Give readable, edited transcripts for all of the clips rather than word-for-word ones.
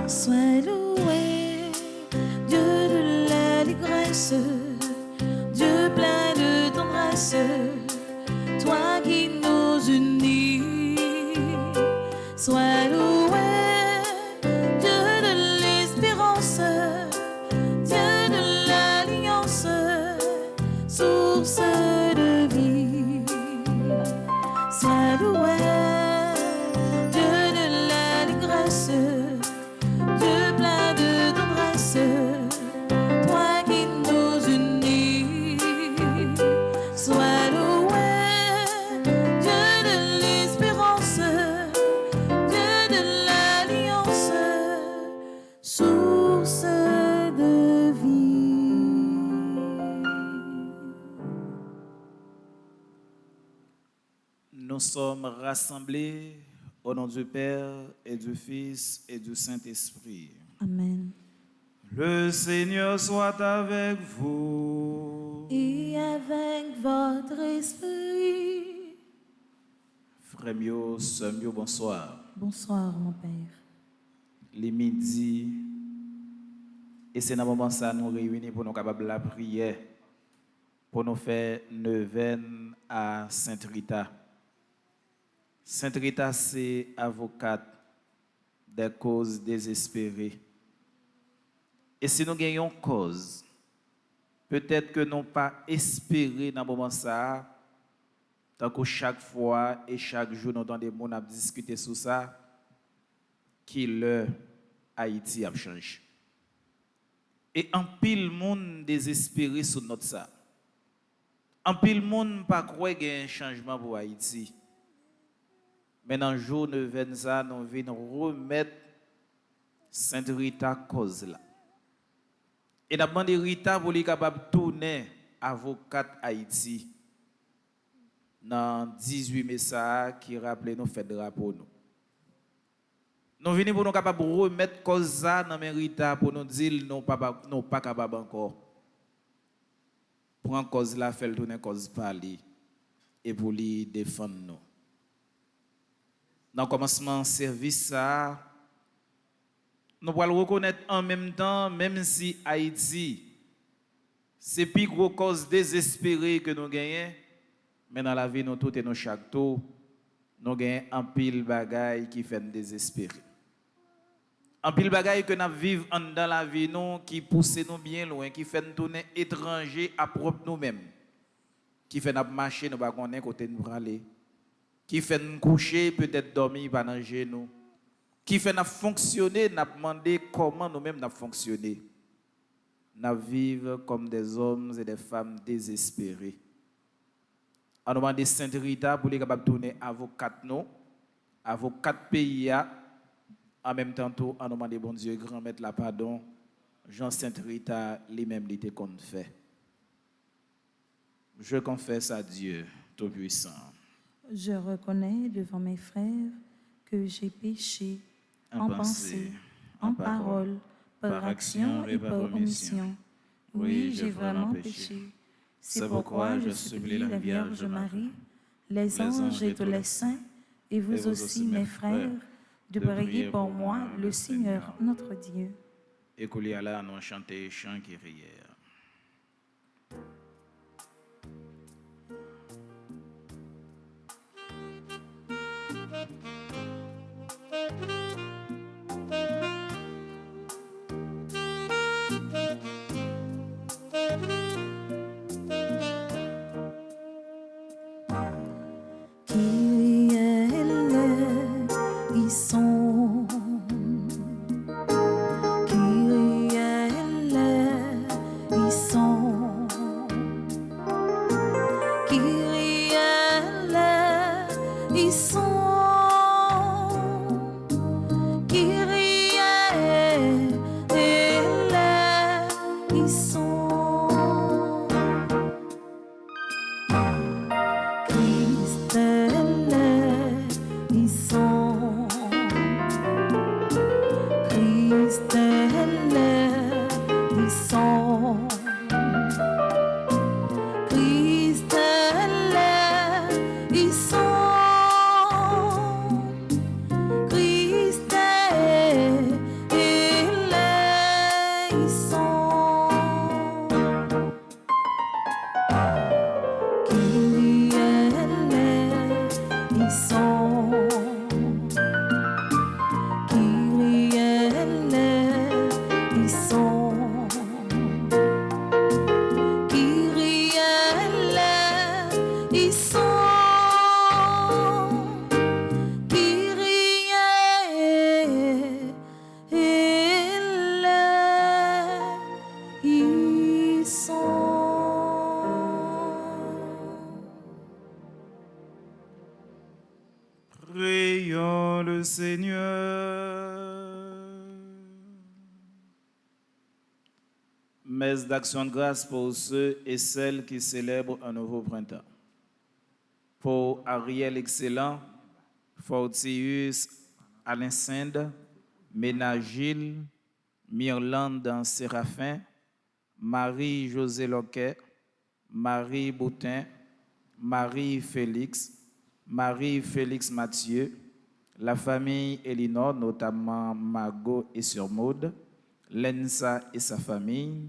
Sois loué, Dieu de l'allégresse, Dieu plein de tendresse, toi qui nous unis. Sois loué, Dieu de l'espérance, Dieu de l'alliance, source de vie. Sois loué, Dieu de l'allégresse, Dieu plein de tendresse, toi qui nous unis. Sois loué, Dieu de l'espérance, Dieu de l'alliance, source de vie. Nous sommes rassemblés au nom du Père et du Fils et du Saint-Esprit. Amen. Le Seigneur soit avec vous. Et avec votre esprit. Frères mieux, sœurs mieux, bonsoir. Bonsoir, mon Père. Les midi, et c'est dans ce moment ça nous réunissons pour nous capables de la prière, pour nous faire neuvaine à Sainte Rita. Sainte Rita, c'est avocate des causes désespérées. Et si nous gagnons cause, peut-être que nous pas espéré dans ce moment ça, tant que chaque fois et chaque jour nous entendons des gens discuter sur ça, qui l'heure Haïti a changé. Et en pile monde désespéré sur notre ça. En pile monde pas croire qu'il y a un changement pour Haïti. Mais dans le jour de Venza, nous venons remettre Sainte Rita cause là. Et nous avons demandé Rita pour être capable de tourner avocate Haïti dans 18 messages qui rappellent nous fait drapeau nous. Nous venons pour nous capables de remettre cause ça dans Rita pour nous dire non pas capable encore. Prendre cause là, faire tourner cause parler et pour lui défendre nous. Dans le commencement service ça, nous pouvons le reconnaître en même temps, même si Haïti, c'est plus gros cause désespérée que nous gagnons, mais dans la vie, nous tout et nous chaque tour, nous gagnons un pile bagaille qui fait nous désespérer. Un pile bagaille que nous vivons dans la vie, nous, qui pousse nous bien loin, qui fait nous tourner étrangers à propre nous-mêmes, qui fait nous marcher, nous ne connaissons pas côté nous aller, qui fait nous coucher, peut-être dormir pendant nous, qui fait nous fonctionner, nous demander comment nous-mêmes nous fonctionner. Nous vivons comme des hommes et des femmes désespérés. On nous demande Sainte Rita pour les capables de tourner avocat nous, avocat pays, en même temps, on nous demande bon Dieu, grand maître la pardon, Jean Sainte Rita, lui-même, il qu'on fait. Je confesse à Dieu Tout-Puissant. Je reconnais devant mes frères que j'ai péché en pensée, en parole, par action et par omission. Oui, j'ai vraiment péché. C'est pourquoi je supplie la Vierge Marie, les anges et tous les saints, et vous aussi, mes frères, de prier pour moi, le Seigneur notre Dieu. Et qu'on y a là, nous chanter chant qui riait. Kyrie eleison, Prions le Seigneur. Messe d'action de grâce pour ceux et celles qui célèbrent un nouveau printemps. Pour Ariel Excellent, Fortius Alain Sinde, Ménagile, Myrlande Séraphin, Marie-José Loquet, Marie Boutin, Marie Félix, Marie-Félix Mathieu, la famille Elinor, notamment Margot et Surmaude, Lensa et sa famille,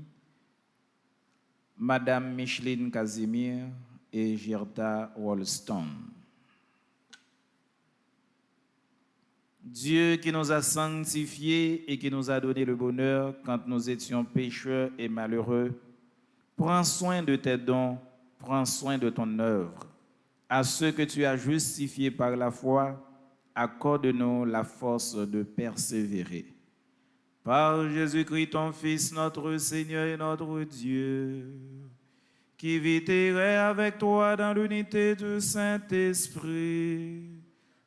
Madame Micheline Casimir et Gerda Wolston. Dieu qui nous a sanctifiés et qui nous a donné le bonheur quand nous étions pécheurs et malheureux, prends soin de tes dons, prends soin de ton œuvre. À ceux que tu as justifiés par la foi, accorde-nous la force de persévérer. Par Jésus-Christ, ton Fils, notre Seigneur et notre Dieu, qui vit et règne avec toi dans l'unité du Saint-Esprit,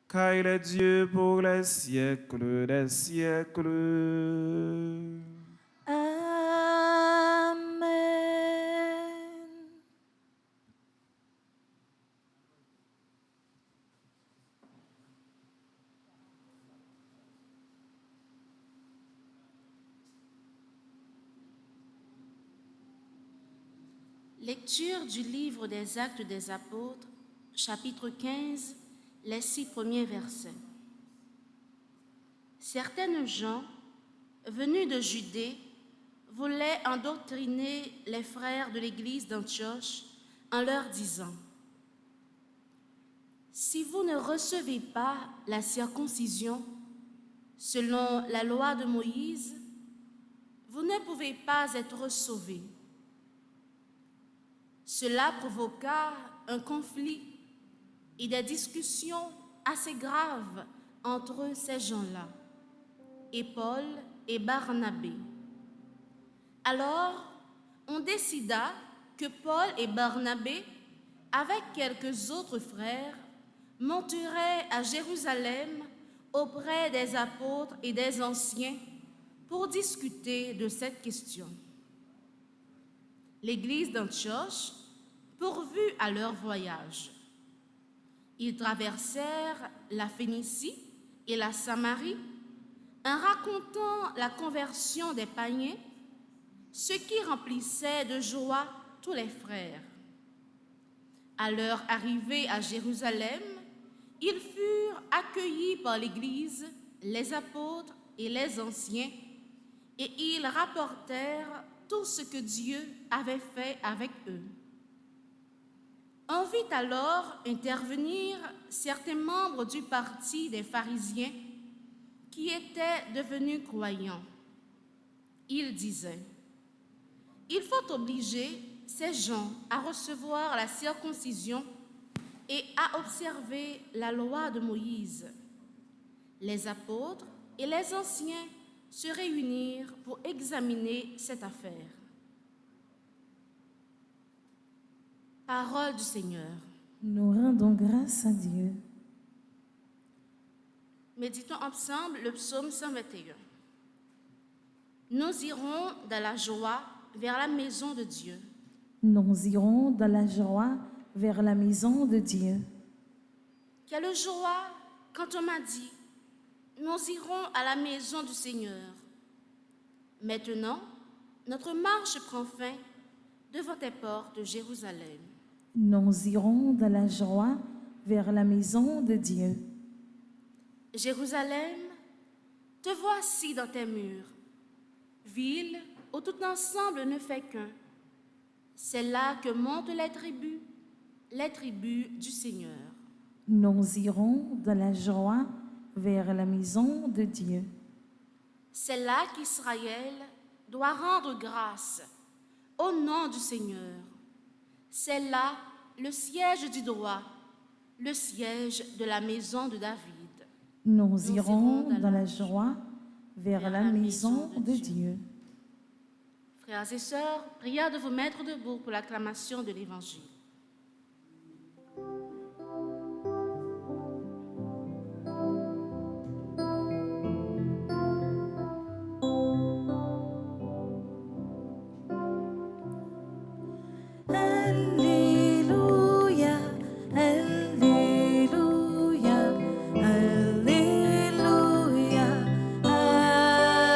car il est Dieu pour les siècles des siècles. Lecture du livre des Actes des Apôtres, chapitre 15, les 6 premiers versets. Certaines gens, venus de Judée, voulaient endoctriner les frères de l'église d'Antioche en leur disant : « Si vous ne recevez pas la circoncision selon la loi de Moïse, vous ne pouvez pas être sauvés. » Cela provoqua un conflit et des discussions assez graves entre ces gens-là et Paul et Barnabé. Alors, on décida que Paul et Barnabé, avec quelques autres frères, monteraient à Jérusalem auprès des apôtres et des anciens pour discuter de cette question. L'église d'Antioche pourvut à leur voyage. Ils traversèrent la Phénicie et la Samarie en racontant la conversion des païens, ce qui remplissait de joie tous les frères. À leur arrivée à Jérusalem, ils furent accueillis par l'Église, les apôtres et les anciens, et ils rapportèrent tout ce que Dieu avait fait avec eux. On vit alors intervenir certains membres du parti des pharisiens qui étaient devenus croyants. Ils disaient : « Il faut obliger ces gens à recevoir la circoncision et à observer la loi de Moïse. » Les apôtres et les anciens se réunirent pour examiner cette affaire. Parole du Seigneur. Nous rendons grâce à Dieu. Méditons ensemble le psaume 121. Nous irons dans la joie vers la maison de Dieu. Nous irons dans la joie vers la maison de Dieu. Quelle joie quand on m'a dit, nous irons à la maison du Seigneur. Maintenant, notre marche prend fin devant tes portes, Jérusalem. Nous irons dans la joie vers la maison de Dieu. Jérusalem, te voici dans tes murs, ville où tout ensemble ne fait qu'un. C'est là que montent les tribus du Seigneur. Nous irons dans la joie vers la maison de Dieu. C'est là qu'Israël doit rendre grâce au nom du Seigneur. C'est là le siège du droit, le siège de la maison de David. Nous irons dans la joie vers la maison de Dieu. Frères et sœurs, priez de vous mettre debout pour l'acclamation de l'Évangile. Alléluia, Alléluia, Alléluia,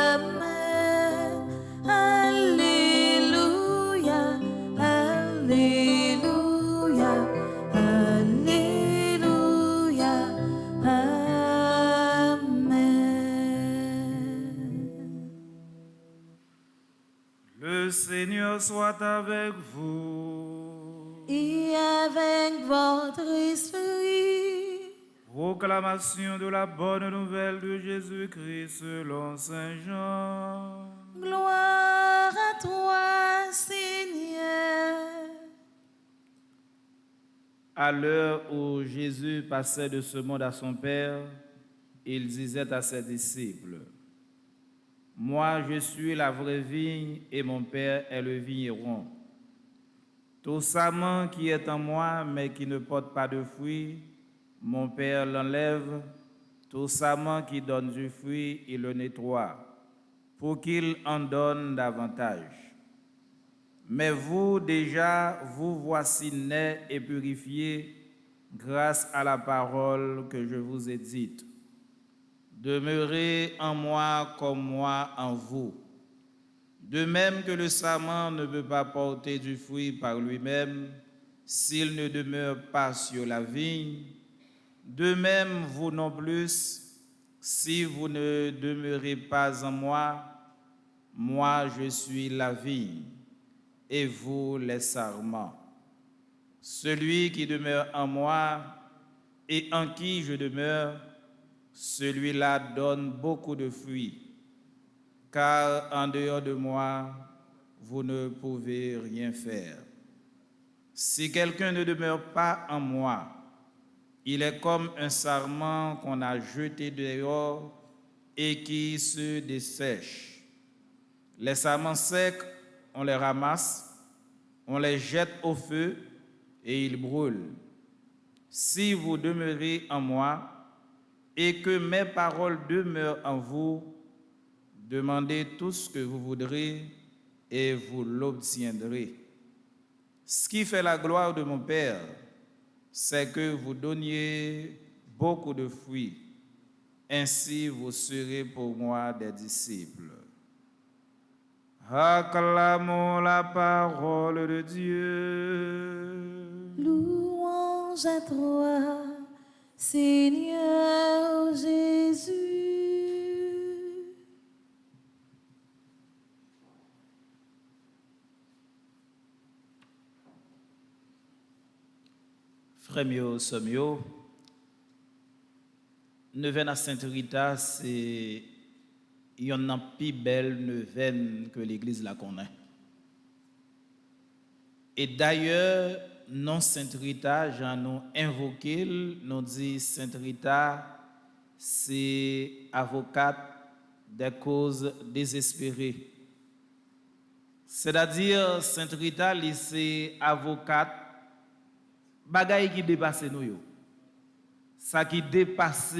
Amen. Alléluia, Alléluia, Alléluia, Amen. Le Seigneur soit avec vous. Et avec votre esprit. Proclamation de la bonne nouvelle de Jésus-Christ selon Saint Jean. Gloire à toi, Seigneur. À l'heure où Jésus passait de ce monde à son Père, il disait à ses disciples, « Moi, je suis la vraie vigne et mon Père est le vigneron. Tout sarment qui est en moi, mais qui ne porte pas de fruit, mon Père l'enlève. Tout sarment qui donne du fruit, il le nettoie, pour qu'il en donne davantage. Mais vous, déjà, vous voici nés et purifiés grâce à la parole que je vous ai dite. Demeurez en moi comme moi en vous. De même que le sarment ne peut pas porter du fruit par lui-même s'il ne demeure pas sur la vigne, de même vous non plus, si vous ne demeurez pas en moi, moi je suis la vigne et vous les sarments. Celui qui demeure en moi et en qui je demeure, celui-là donne beaucoup de fruits. Car en dehors de moi, vous ne pouvez rien faire. Si quelqu'un ne demeure pas en moi, il est comme un sarment qu'on a jeté dehors et qui se dessèche. Les sarments secs, on les ramasse, on les jette au feu et ils brûlent. Si vous demeurez en moi et que mes paroles demeurent en vous, demandez tout ce que vous voudrez et vous l'obtiendrez. Ce qui fait la gloire de mon Père, c'est que vous donniez beaucoup de fruits. Ainsi, vous serez pour moi des disciples. Acclamons la parole de Dieu. Louange à toi, Seigneur Jésus. Frère mio, sœur mio, neuvaine à Sainte Rita, c'est une plus belle neuvaine que l'Église la connaît. Et d'ailleurs, non Sainte Rita, j'en ai invoqué, nous dit Sainte Rita, c'est avocate des causes désespérées. C'est-à-dire, Sainte Rita, c'est avocate, bagaille qui dépasse nous. ça qui dépasse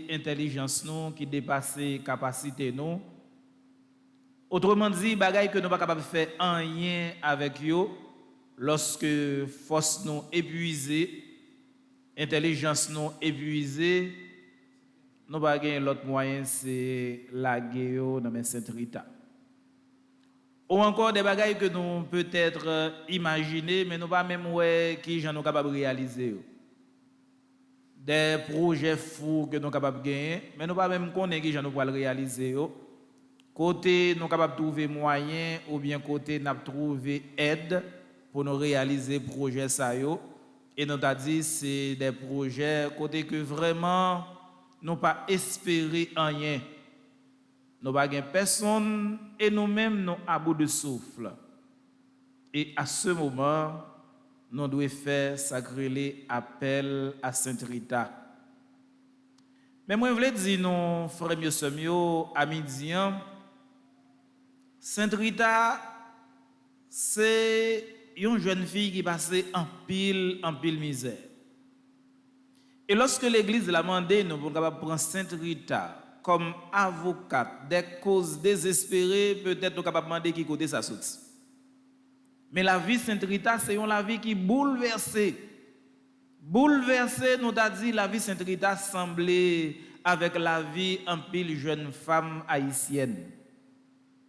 intelligence nous, qui dépasse capacité nous. Autrement dit, bagaille que nous pas capable de faire rien avec yo lorsque force nous épuisée, intelligence nous épuisée, nous pas gagner l'autre moyen c'est la guerre dans Sainte Rita. Ou encore des bagailles que nous peut-être imaginer mais nous pas même ouais qui j'en nous capable réaliser. Des projets fous que nous capable gagner mais nous pas même connaître qui j'en nous pouvoir réaliser. Côté nous capable trouver moyen ou bien côté n'a trouver aide pour nous réaliser projet ça yo et nous t'a dit c'est des projets côté que vraiment nous pas espérer rien. Nous pas gain personne et nous-mêmes nous à bout de souffle. Et à ce moment, nous devons faire sacrer appel à Sainte Rita. Mais moi je voulais dire non frère mieux semio à midi Sainte Rita c'est une jeune fille qui passait en pile misère. Et lorsque l'église l'a demandé nous pour capable prendre Sainte Rita comme avocate des causes désespérées, peut-être nous capable demander qui côté ça sorti. Mais la vie Sainte Rita c'est une vie qui bouleversée. Bouleversée, nous t'a dit la vie Sainte Rita semblait avec la vie en pile jeune femme haïtienne.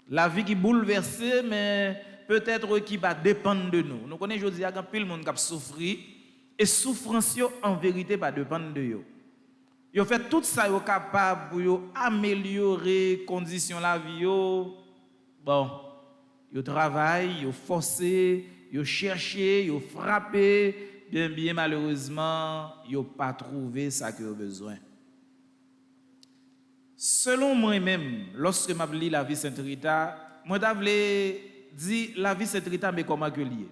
La vie qui bouleversée mais peut-être qui va dépendre de nous. Nous connaissons aujourd'hui qu'il y a pile monde qui souffrir et souffrance en vérité pas dépendre de eux. Ils fait tout ça yo capable pour améliorer conditions la vie yo. Bon, yo travail, yo forcé, yo cherché, yo frappé, bien malheureusement, yo pas trouvé ça que yo besoin. Selon moi-même, lorsque m'a lu la vie Sainte Rita, moi t'avais dit la vie Sainte Rita mais comment que lié.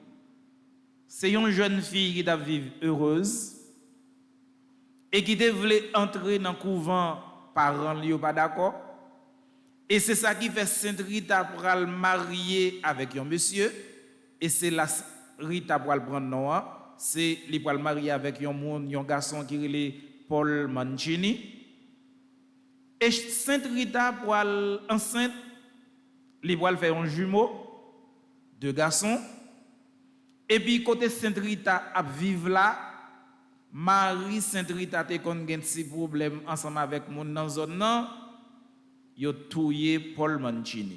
C'est une jeune fille qui t'a vivre heureuse et qui devait entrer dans le couvent, parents ne sont pas d'accord. Et c'est ça qui fait Sainte Rita pour le marier avec un monsieur. Et c'est la Rita pour le prendre nom. C'est lui pour le marier avec un garçon qui est Paul Mancini. Et Sainte Rita pour enceinte, lui pour faire un jumeau, deux garçons. Et puis côté Sainte Rita à vivre là. Marie Sainte Rita te kon gen si problème ensemble avec moun dans zone nan yo touye Paul Mancini.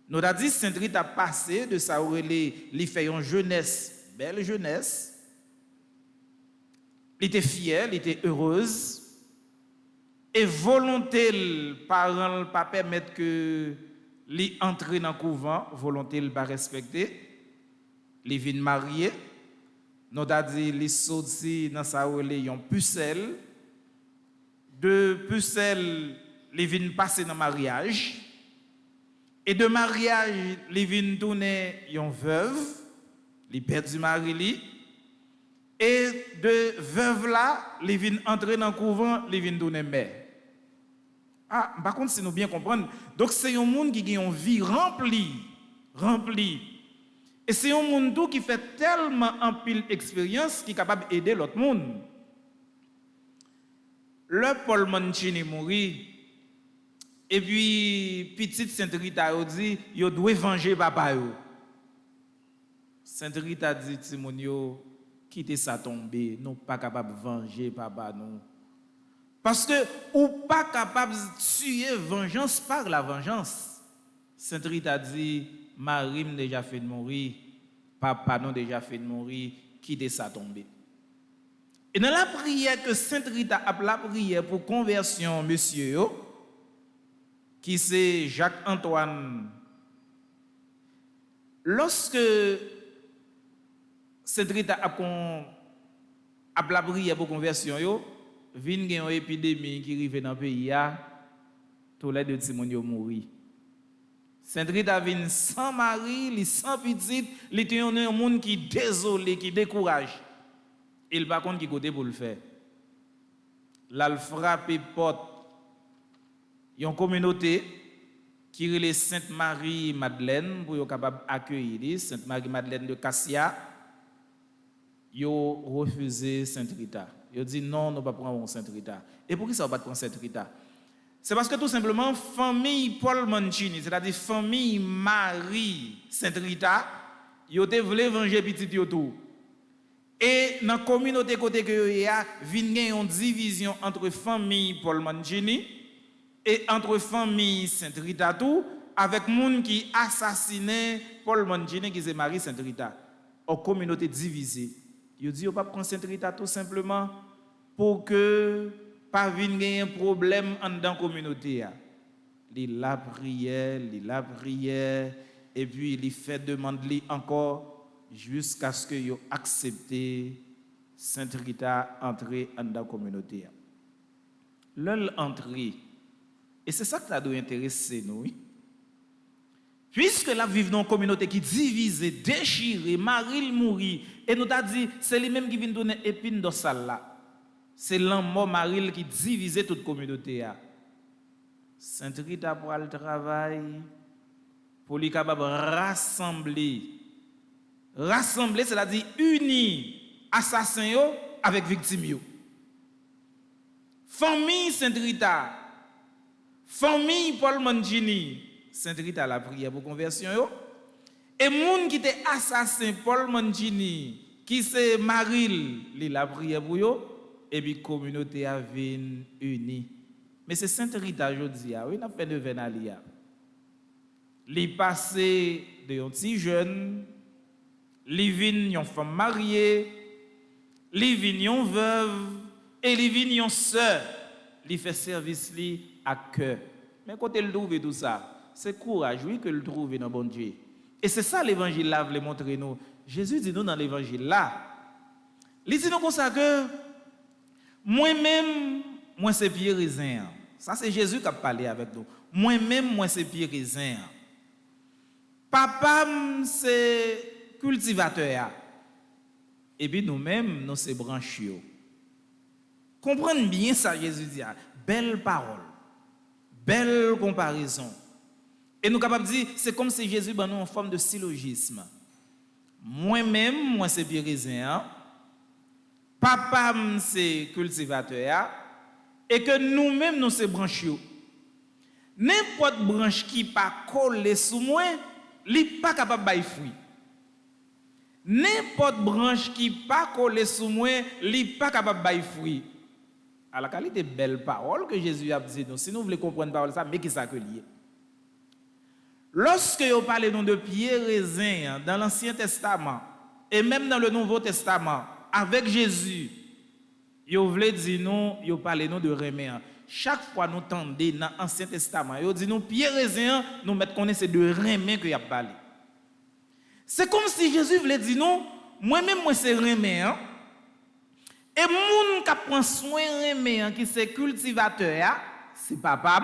Nous a dit Sainte Rita passé de ça li fait une jeunesse, belle jeunesse. Il était fière, il était heureuse et volonté parents pas permettre que li entre dans couvent, volonté pas respecter. Li vinn marié. Nous avons dit les sortis dans sa yon pucelle. De pucelle, les viennent passer dans mariage. Et de mariage, les viennent tourner yon veuve, les perd du mari li. Et de veuve là, les viennent entrer dans le couvent, les viennent tourner mère. Ah, par contre, si nous bien comprendre, donc c'est un monde qui a une vie remplie. Et c'est un monde qui fait tellement en pile expérience qui est capable d'aider l'autre monde. Le Paul Mancini mourit. Et puis, petite Sainte Rita a dit, yo doit venger papa yo. Sainte Rita dit, Timonio, quittez ça tomber, nous pas capable de venger papa nous. Parce que, ou pas capable de tuer vengeance par la vengeance. Sainte Rita dit, Marie m'a déjà fait de mourir, papa nous déjà fait de mourir, quittez ça tomber. Et dans la prière que Sainte Rita a la prière pour conversion, monsieur, qui c'est Jacques-Antoine, lorsque Sainte Rita a la prière pour conversion, vient une épidémie qui arrive dans le pays, tous les deux Timon mourir. Sainte Rita vient sans mari, sans petite, il était un monde qui désolé, qui décourage. Il par contre qui côté pour le faire. Là, il frappe porte. Il y a une communauté qui est Sainte Marie Madeleine pour être capable d'accueillir Sainte Marie Madeleine de Cassia. ils ont refusé Sainte Rita. Ils ont dit non, nous ne pouvons pas prendre Sainte Rita. Et pourquoi ça ne va pas prendre Sainte Rita? C'est parce que tout simplement, famille Paul Mancini, c'est-à-dire famille Marie Sainte Rita, ils ont voulu venger petit tout. Et dans la communauté côté que il y a une division entre famille Paul Mancini et entre famille Sainte Rita tout, avec gens qui assassiné Paul Mancini qui c'est Marie Sainte Rita. En communauté divisée. Ils disent, on ne peut pas prendre Sainte Rita tout simplement pour que pas venir un problème dans la communauté. Il la prière, et puis il fait demander encore jusqu'à ce qu'ils acceptent Sainte Rita entrer dans la communauté. Leur entrée, et c'est ça qui doit intéresser nous. Puisque la vivons dans une communauté qui divise, déchirée, Marie mourit, et nous t'a dit, c'est lui-même qui vient donner épine dans salle là. C'est l'amour Marie qui divise toute communauté. Sainte Rita pour le travail, pour lui capable rassembler. Rassembler, c'est-à-dire unir assassins avec victimes. Famille Sainte Rita, famille Paul Mancini, Sainte Rita la prière pour conversion yo. Et moun qui était assassin Paul Mancini, qui c'est Marie, la prière pour yo, et puis communauté a vinn unie. Mais c'est Sainte Rita jodi a, oui, n'a fait 9 ans alia. Li passé de un petit jeune, li vinn yon femme mariée, li vinn yon veuve et li vinn yon sœur, li fait service li à cœur. Mais quand elle trouve tout ça, c'est courage, oui, que le trouve dans bon Dieu. Et c'est ça l'évangile là veut montrer nous. Jésus dit nous dans l'évangile là. Il dit nous comme ça que moi-même, moi c'est pied raisin. Ça c'est Jésus qui a parlé avec nous. Moi-même, moi c'est pied raisin. Papa c'est cultivateur. Et puis nous-mêmes, nous c'est branches. Comprenez bien ça Jésus dit. Belle parole. Belle comparaison. Et nous sommes capables de dire, c'est comme si Jésus nous en forme de syllogisme. Moi-même, moi c'est pied raisin. Papa c'est cultivateur. Et que nous-mêmes, nous c'est branches. N'importe branche qui pas collée sous moi, il n'est pas capable de bailler fruit. N'importe branche qui pas collée sous moi, il n'est pas capable de bailler fruit. À la qualité de belle parole que Jésus a dit, si nous voulons comprendre parole ça, mais qui ça que lié? Lorsque vous parlez de pied raisin dans l'Ancien Testament et même dans le Nouveau Testament avec Jésus, vous voulez dire nous, vous parlez de remet. Chaque fois nous tendez dans l'Ancien Testament, vous dites nous pied raisin, nous mettons qu'on c'est de remet que y a parlé. C'est comme si Jésus voulait dire non, moi-même moi c'est remet. Et moun qui prend soin remet qui c'est cultivateur, c'est papa.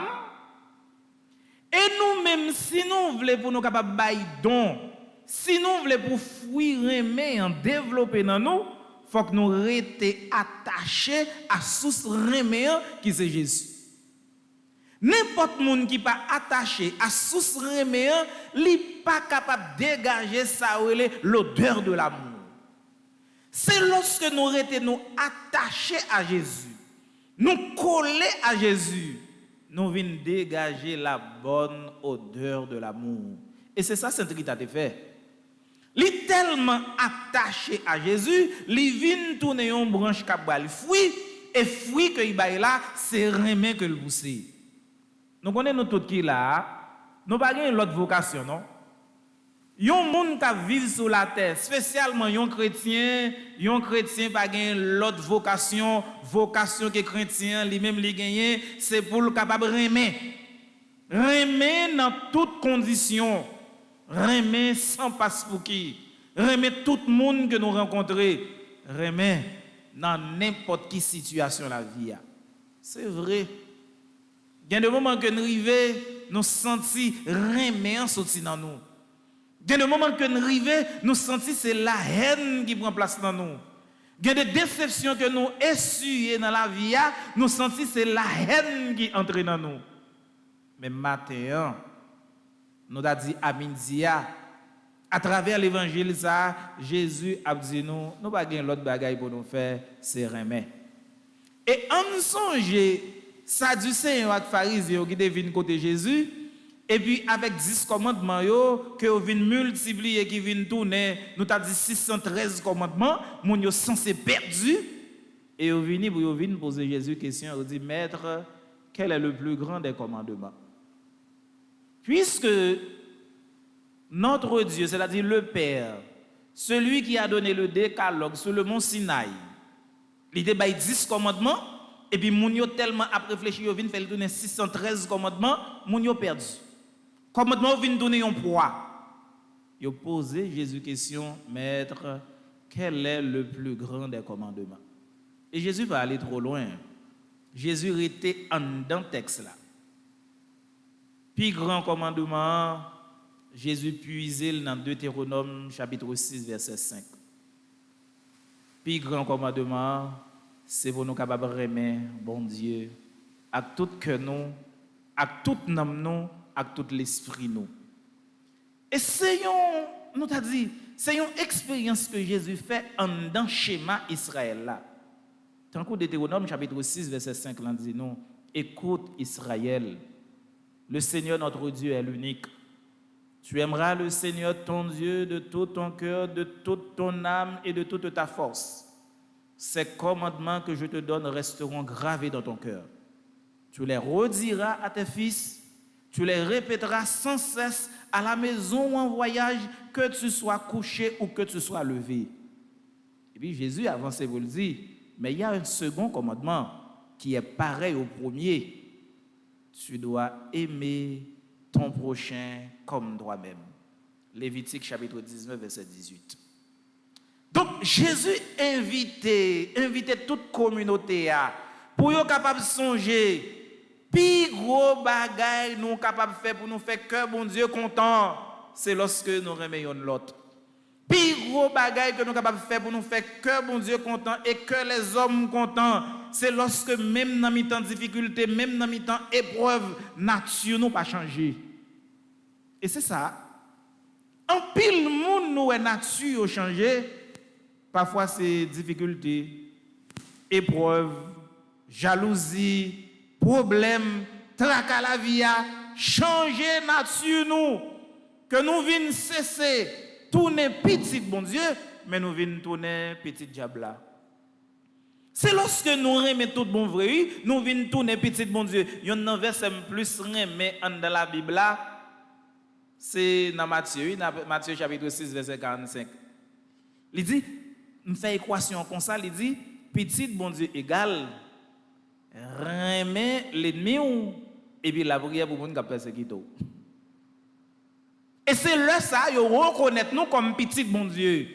Et nous-mêmes, si nous voulons pour nous capables bailler don, si nous voulons pour fruit remet en développer dans nous, faut que nous restions attachés à source remet qui c'est Jésus. N'importe monde qui pas attaché à source remet, n'est pas capable de dégager ça l'odeur de l'amour. C'est lorsque nous restions attachés à Jésus, nous collés à Jésus, nous venons dégager la bonne odeur de l'amour. Et c'est ça Sainte Rita a fait. Il est tellement attaché à Jésus, il vient tourner une branche qui a le fruit, et le fruit que il a là, c'est remet que le pousse. Nous connaissons tout qui là, nous n'avons pas l'autre vocation, non? Yon monde qui vit sur la terre, spécialement yon chrétien pas gagne l'autre vocation que chrétien lui-même li gagné, c'est pour le capable remet dans toutes conditions, remet sans passe pour qui, remet tout le monde que nous rencontrons, remet dans n'importe quelle situation de la vie. C'est vrai. Il y a des moments que nous arrivons, nous sentons remet en sorti dans nous. Il y a des moments que nous arrivons, nous sentons c'est la haine qui prend place dans nous. Il y a des déceptions que nous essuyons dans la vie, nous sentons c'est la haine qui entre dans nous. Mais matin, nous avons dit à À travers l'évangile, ça, Jésus a dit nous, nous pas gain l'autre bagaille pour nous faire, c'est remet. Et en songe, Sadducéens et pharisiens qui viennent côté Jésus, et puis avec 10 commandements que vous viennent multiplier, qui viennent tourner, nous t'a dit 613 commandements, mon yo censé perdu, et vous venez poser Jésus question, vous dit maître, quel est le plus grand des commandements? Puisque notre Dieu, c'est-à-dire le Père, celui qui a donné le décalogue sur le mont Sinaï, il a 10 commandements, et puis moun yo tellement a réfléchi, yo vinn faire tourner 613 commandements, moun yo perdu. Commandement vinn donner un poids. Yo posé Jésus question, maître, quel est le plus grand des commandements? Et Jésus va aller trop loin. Jésus était en dans texte là. Puis grand commandement, Jésus puisait dans Deutéronome chapitre 6 verset 5. Puis grand commandement, c'est pour nous capables de aimer bon Dieu avec tout cœur nous, avec tout âme nous, avec tout l'esprit nous. Et c'est nous t'a dit, c'est une expérience que Jésus fait en dans schéma Israël là. Tant que Deutéronome chapitre 6 verset 5 là dit nous, écoute Israël, le Seigneur notre Dieu est l'unique. Tu aimeras le Seigneur ton Dieu de tout ton cœur, de toute ton âme et de toute ta force. Ces commandements que je te donne resteront gravés dans ton cœur. Tu les rediras à tes fils, tu les répéteras sans cesse à la maison ou en voyage, que tu sois couché ou que tu sois levé. Et puis Jésus avance et vous le dit, mais il y a un second commandement qui est pareil au premier. Tu dois aimer ton prochain comme toi-même. Lévitique chapitre 19 verset 18. Donc Jésus invitait toute communauté pour être capable de songer plus gros bagaille nous capable de faire pour nous faire cœur bon Dieu content, c'est lorsque nous remettons l'autre. Plus gros bagaille que nous capable de faire pour nous faire cœur bon Dieu content et que les hommes contents, c'est lorsque même dans mi-temps difficulté, même dans mi-temps épreuve, nature nous pas changer. Et c'est ça. En pile monde nous est nature changé. Parfois c'est difficulté, épreuve, jalousie, problème, tracas la vie a changer nature nous que nous vinn cesser tourner petit bon Dieu, mais nous vinn tourner petit diable là. C'est lorsque nous remettons tout bon vrai, nous vinn tourner petit bon Dieu. Il y a un verset plus remet dans la Bible là, c'est dans Matthieu chapitre 6 verset 45. Il dit on fait équation comme ça, il dit petit bon Dieu égal remet l'ennemi et puis la prière pour moun qui persécuter. Et c'est là ça yo reconnaître nous comme petit bon Dieu.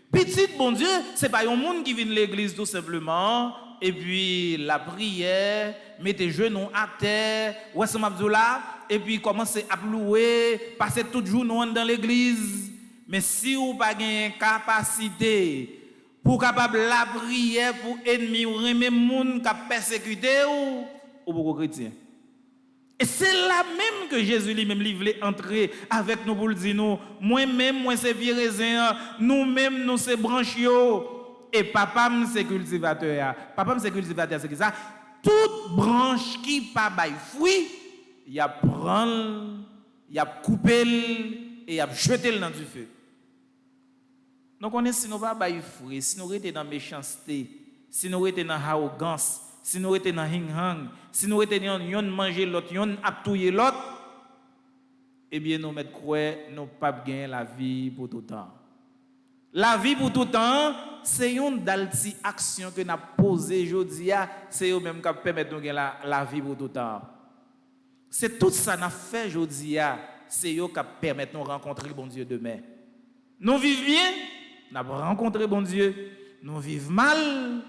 Petit bon Dieu, c'est pas un monde qui vient de l'église tout simplement et puis la prière, mettez genoux à terre, ouais c'est Abdullah et puis commencer à louer, passer tout jour dans l'église. Mais si vous pas gain capacité pour capable la prière pour ennemi ou remet monde qui persécuter ou beaucoup chrétien. Et c'est là même que Jésus lui-même voulait entrer avec nous pour le dire nous, moi-même moi c'est vieux raisin, nous-mêmes nous c'est branche et papa c'est cultivateur. Papa c'est cultivateur c'est ça. Toute branche qui pas bail fruit, il a prendre, il a couper et il a jeter dans du feu. Donc on est si nous pas bail fruit, si nous étions dans méchanceté, si nous étions dans arrogance, si nous étions dans hing-hang, si nous étions dans yon manger l'autre, yon aptouiller l'autre, eh bien nous mettre croire nous pas gagner la vie pour tout temps. La vie pour tout temps, c'est une dalti action que n'a posé aujourd'hui, c'est eux même qui permettent nous gagner la vie pour tout temps. C'est tout ça n'a fait aujourd'hui, c'est eux qui permettent nous rencontrer bon Dieu demain. Nous vivons bien, nous avons rencontré bon Dieu, nous vivons mal.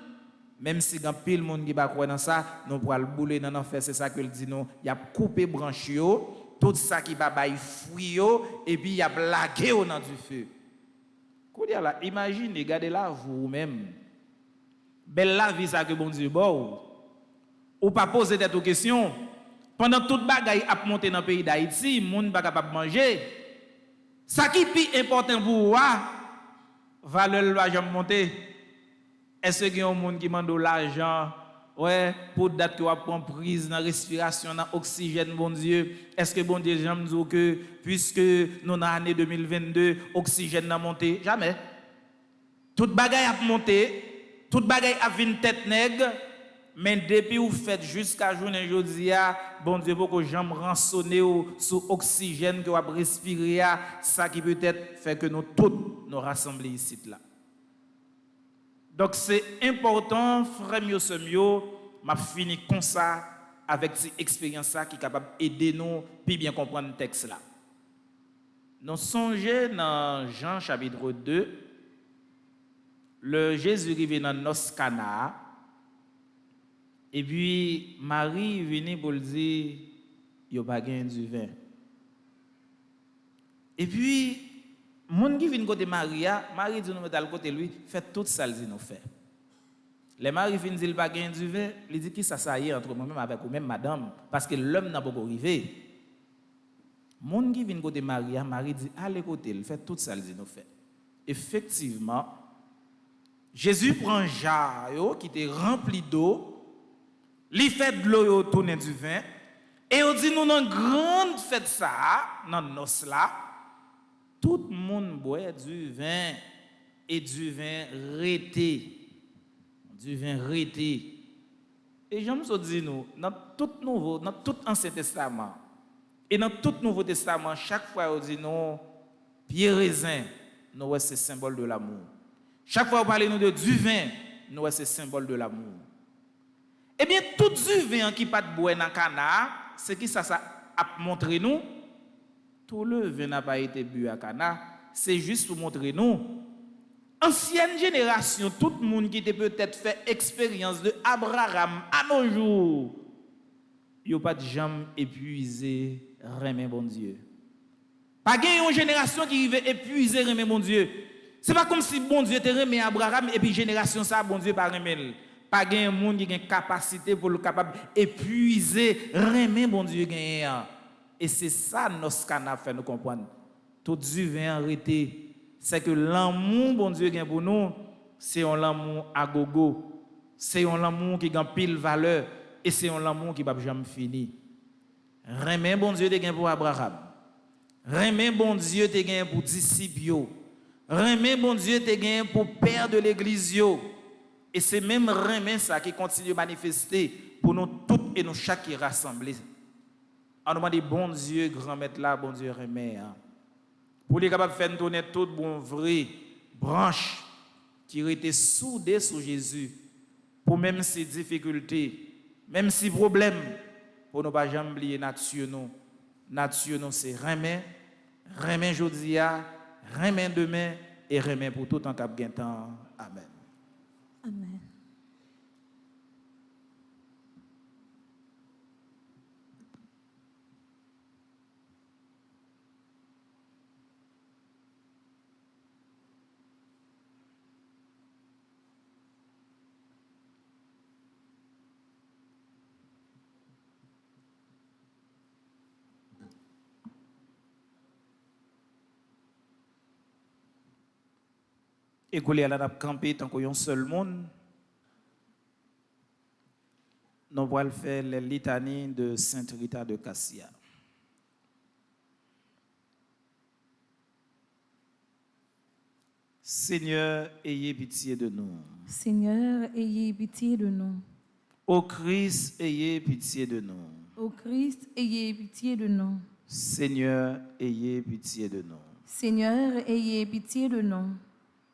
Même si grand pile monde qui pas croire dans ça, nous pour le bouler dans l'enfer, c'est ça que il dit nous, il a coupé branche yo, tout ça qui va bailler fruit yo et puis il a blagué dans du feu. Koudia là, imaginez, regardez là vous-même. Belle la vie ça que bon Dieu bon. Ou pas poser des questions. Pendant toute bagaille a monter dans le pays d'Haïti, monde pas capable manger. Ça qui est plus important pour vous, valeur va jamais monter. Est-ce qu'il y a un monde qui demande de l'argent pour date que vous prendre prise dans la respiration, dans l'oxygène, bon Dieu? Est-ce que bon Dieu, j'aime dire que puisque nous dans l'année 2022, l'oxygène n'a monté? Jamais. Toute bagaille a monté, toute bagaille a vu une tête nègre, mais depuis vous faites jusqu'à journée aujourd'hui, bon Dieu, pour que j'aime rançonner sous l'oxygène que vous respirez, ça qui peut-être fait que nous tous nous rassemblons ici là. Donc c'est important, frère mio, m'a fini comme ça avec cette expérience qui est capable d'aider nous puis bien comprendre le texte là. Nous songeons dans Jean chapitre 2, le Jésus arrive dans nos Cana et puis Marie vient pour lui dire il n'y a pas du vin. Et puis moun qui vient côté Maria, Marie dit nous mettre à côté lui, fait tout ça qu'il nous fait. Les maris viennent dire pas gain du vin, il dit qui ça y est entre moi-même avec ou même madame parce que l'homme n'a pas arrivé. Moun qui vient côté Maria, Marie dit allez côté, il fait tout ça qu'il nous fait. Effectivement, Jésus prend jar qui était rempli d'eau, il fait de l'eau tourner du vin et on dit nous dans grande fête ça, dans nos là. Tout le monde boit du vin et du vin rété. Du vin rété. Et j'aime ça dire nous, dans tout Ancien Testament et dans tout Nouveau Testament, chaque fois on dit nous, pied raisin, nous c'est symbole de l'amour. Chaque fois on parle nous de du vin, nous c'est symbole de l'amour. Eh bien, tout du vin qui pas de bois dans Cana, c'est qui ça a montré nous? Tout le vin n'a pas été bu à Cana, c'est juste pour montrer nous. Ancienne génération, tout le monde qui était peut-être fait expérience de Abraham à nos jours, il n'y a pas de jamais épuisé, remet bon Dieu. Pas une génération qui va épuiser, remet bon Dieu. C'est pas comme si bon Dieu te remet Abraham et puis génération ça, bon Dieu pas remet. Pas un monde qui a une capacité pour le capable épuiser, remet bon Dieu gagne. Et c'est ça notre canal fait nous comprendre. Tout du vin arrêté, c'est que l'amour bon Dieu gagne pour nous, c'est un amour à gogo. C'est un amour qui gagne pile valeur et c'est un amour qui va jamais finir. Remet bon Dieu te gagne pour Abraham. Remet bon Dieu te gagne pour disciples. Remet bon Dieu te gagne pour père de l'église. Et c'est même remet ça qui continue de manifester pour nous tous et nous chaque rassemblés. On demande bon Dieu, grand maître là, bon Dieu remet. Pour les capables de faire tourner toute bon vrai branche qui étaient soudées sur Jésus, pour même ces difficultés, même ces problèmes, pour ne pas jamais oublier nature nous. Nature nous c'est remet aujourd'hui, remet demain et remet pour tout en cap gain temps. Amen. Amen. Et qu'on a la camper tant qu'on y a un seul monde. Nous allons faire les litanies de Sainte Rita de Cassia. Seigneur, ayez pitié de nous. Seigneur, ayez pitié de nous. Ô Christ, ayez pitié de nous. Ô Christ, ayez pitié de nous. Seigneur, ayez pitié de nous. Seigneur, ayez pitié de nous.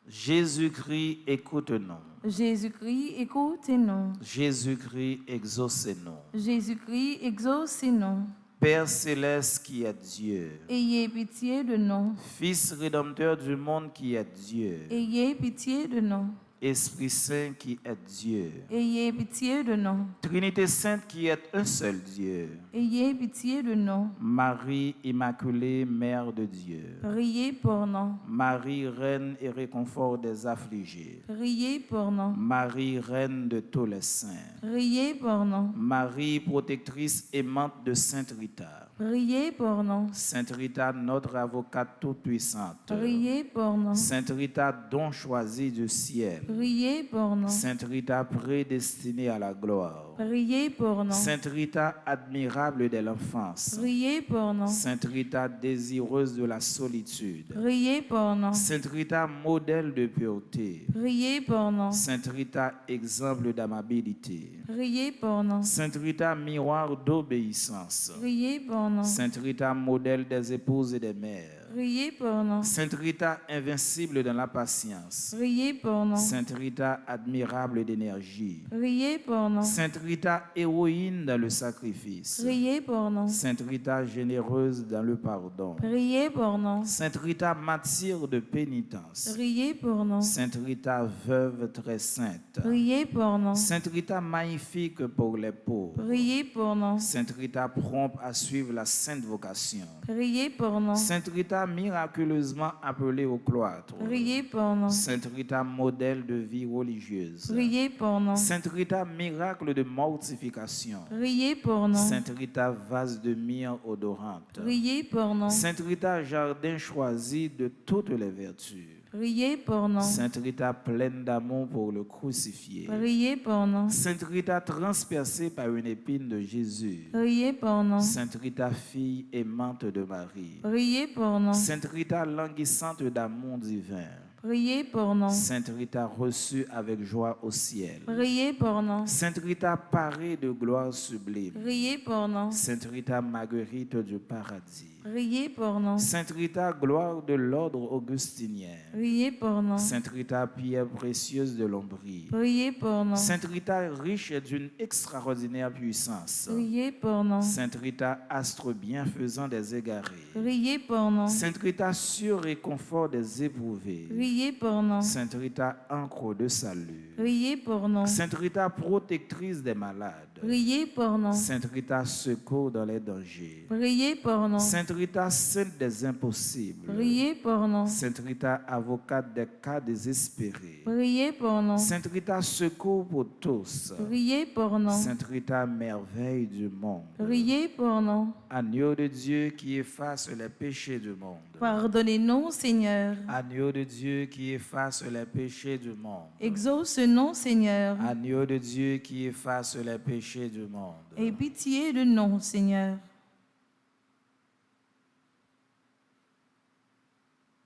Jésus-Christ, écoute-nous. Jésus-Christ, écoutez-nous. Jésus-Christ, exaucez-nous. Jésus-Christ, exaucez-nous. Père céleste qui est Dieu. Ayez pitié de nous. Fils rédempteur du monde qui est Dieu. Ayez pitié de nous. Esprit Saint qui est Dieu. ayez pitié de nous. Trinité Sainte qui est un seul Dieu. Ayez pitié de nous. Marie Immaculée, Mère de Dieu. Priez pour nous. Marie, Reine et réconfort des affligés. Priez pour nous. Marie, Reine de tous les saints. Priez pour nous. Marie, protectrice aimante de Sainte Rita. Priez pour nous. Sainte Rita, notre avocate toute-puissante. Priez pour nous. Sainte Rita, don choisi du ciel. Priez pour nous. Sainte Rita, prédestinée à la gloire. Priez pour nous. Sainte Rita, admirable de l'enfance. Priez pour nous. Sainte Rita, désireuse de la solitude. Priez pour nous. Sainte Rita, modèle de pureté. Priez pour nous. Sainte Rita, exemple d'amabilité. Priez pour nous. Sainte Rita, miroir d'obéissance. Priez pour nous. Sainte Rita, modèle des épouses et des mères. Priez pour nous. Sainte Rita, invincible dans la patience. Priez pour nous. Sainte Rita, admirable d'énergie. Priez pour nous. Sainte Rita, héroïne dans le sacrifice. Priez pour nous. Sainte Rita, généreuse dans le pardon. Priez pour nous. Sainte Rita, martyre de pénitence. Priez pour nous. Sainte Rita, veuve très sainte. Priez pour nous. Sainte Rita, magnifique pour les pauvres. Priez pour nous. Sainte Rita, prompte à suivre la sainte vocation. Priez pour nous. Sainte Rita, miraculeusement appelée au cloître. Priez pour nous. Sainte Rita, modèle de vie religieuse. Priez pour nous. Sainte Rita, miracle de mortification. Priez pour nous. Sainte Rita, vase de myrrhe odorante. Priez pour nous. Sainte Rita, jardin choisi de toutes les vertus. Priez pour nous. Sainte Rita, pleine d'amour pour le crucifié. Priez pour nous. Sainte Rita, transpercée par une épine de Jésus. Priez pour nous. Sainte Rita, fille aimante de Marie. Priez pour nous. Sainte Rita, languissante d'amour divin. Priez pour nous. Sainte Rita, reçue avec joie au ciel. Priez pour nous. Sainte Rita, parée de gloire sublime. Priez pour nous. Sainte Rita, Marguerite du paradis. Priez pour nous. Sainte Rita, gloire de l'ordre augustinien. Priez pour nous. Sainte Rita, pierre précieuse de l'Ombrie. Priez pour nous. Sainte Rita, riche d'une extraordinaire puissance. Priez pour nous. Sainte Rita, astre bienfaisant des égarés. Priez pour nous. Sainte Rita, sûr et confort des éprouvés. Priez pour nous. Sainte Rita, encre de salut. Priez pour nous. Sainte Rita, protectrice des malades. Priez pour nous. Sainte Rita, secours dans les dangers. Priez pour nous. Sainte Rita, sainte des impossibles. Priez pour nous. Sainte Rita, avocate des cas désespérés. Priez pour nous. Sainte Rita, secours pour tous. Priez pour nous. Sainte Rita, merveille du monde. Priez pour nous. Agneau de Dieu qui efface les péchés du monde. Pardonnez-nous, Seigneur. Agneau de Dieu qui efface les péchés du monde. Exauce-nous, Seigneur. Agneau de Dieu qui efface les péchés du monde. Aie pitié de nous, Seigneur.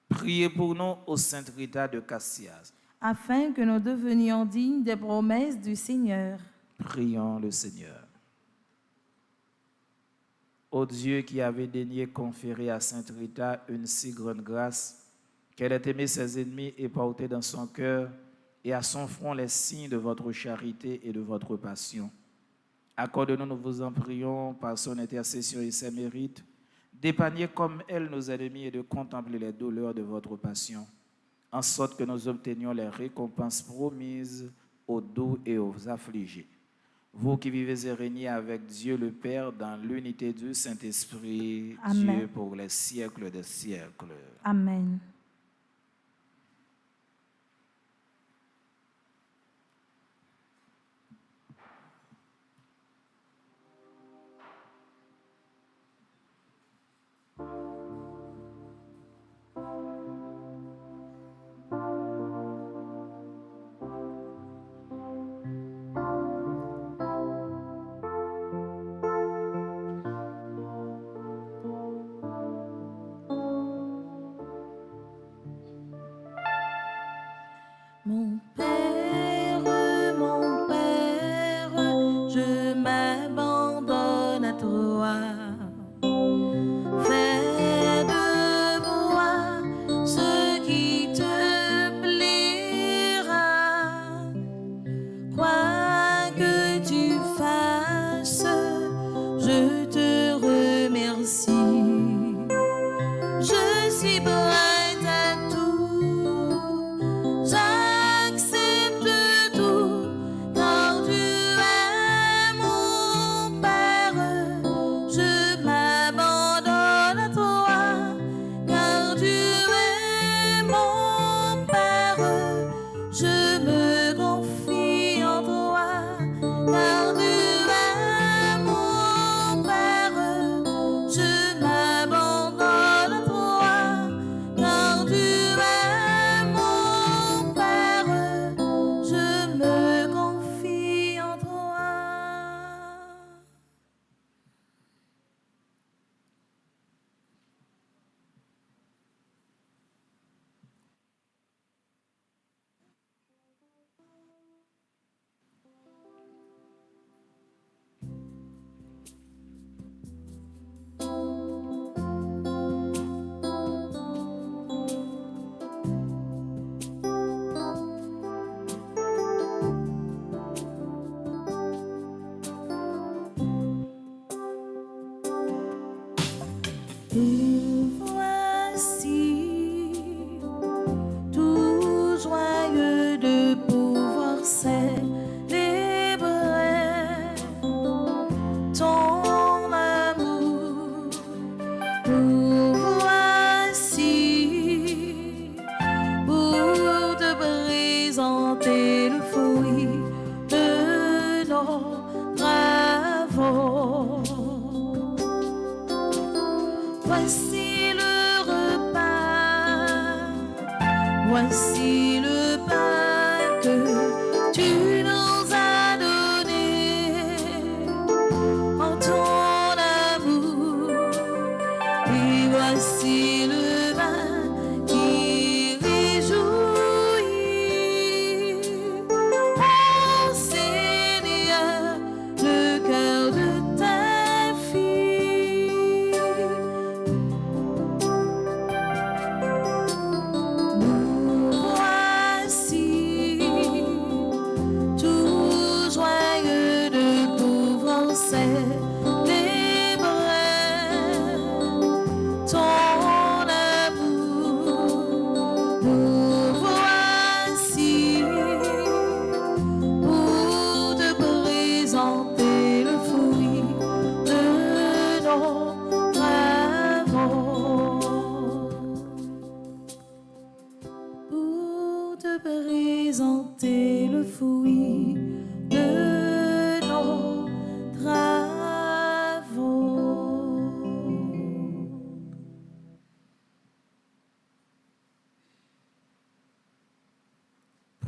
Priez pour nous, ô Sainte Rita de Cassias. Afin que nous devenions dignes des promesses du Seigneur. Prions le Seigneur. Ô Dieu qui avait daigné conférer à Sainte Rita une si grande grâce, qu'elle ait aimé ses ennemis et porté dans son cœur et à son front les signes de votre charité et de votre passion. Accorde-nous, nous vous en prions, par son intercession et ses mérites, d'épargner comme elle nos ennemis et de contempler les douleurs de votre passion, en sorte que nous obtenions les récompenses promises aux doux et aux affligés. Vous qui vivez et régnez avec Dieu le Père dans l'unité du Saint-Esprit, Amen. Dieu pour les siècles des siècles. Amen. Nous voici tout joyeux de pouvoir célébrer ton amour. Nous voici pour te présenter le fruit de nos travaux. Voici le repas, voici le pain que tu nous as donné en ton amour. Et voici le vin qui réjouit, oh Seigneur, le cœur de ta fille. Nous voici tout joyeux de pouvoir célébrer ton amour. Nous voici pour te présenter le fruit de nos travaux. Pour te présenter le fruit de nos travaux.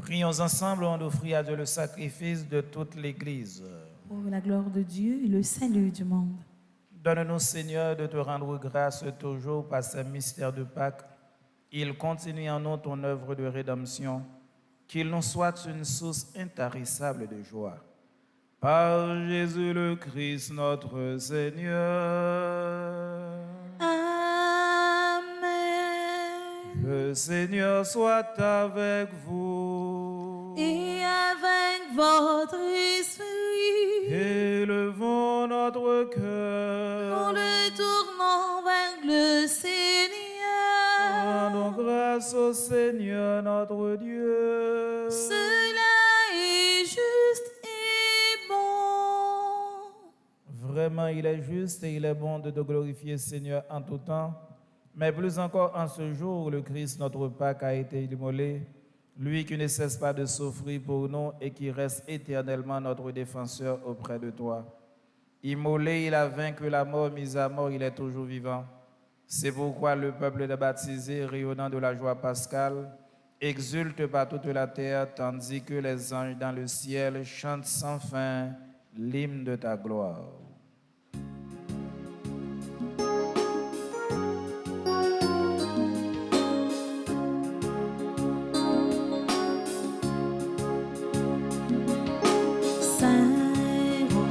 Prions ensemble en offrir à Dieu le sacrifice de toute l'Église. Pour la gloire de Dieu et le salut du monde. Donne-nous, Seigneur, de te rendre grâce toujours par ces mystères de Pâques. Il continue en nous ton œuvre de rédemption, qu'il nous soit une source intarissable de joie. Par Jésus le Christ, notre Seigneur. Amen. Le Seigneur soit avec vous. Et avec votre esprit, Élevons notre nous cœur. le tournons vers le Seigneur. Rendons grâce au Seigneur notre Dieu. Cela est juste et bon. Vraiment, il est juste et il est bon de te glorifier, Seigneur, en tout temps, mais plus encore en ce jour où le Christ, notre Pâque, a été immolé, lui qui ne cesse pas de souffrir pour nous et qui reste éternellement notre défenseur auprès de toi. Immolé, il a vaincu la mort, mis à mort, il est toujours vivant. C'est pourquoi le peuple des baptisés, rayonnant de la joie pascale, exulte par toute la terre, tandis que les anges dans le ciel chantent sans fin l'hymne de ta gloire. Saint-Ro,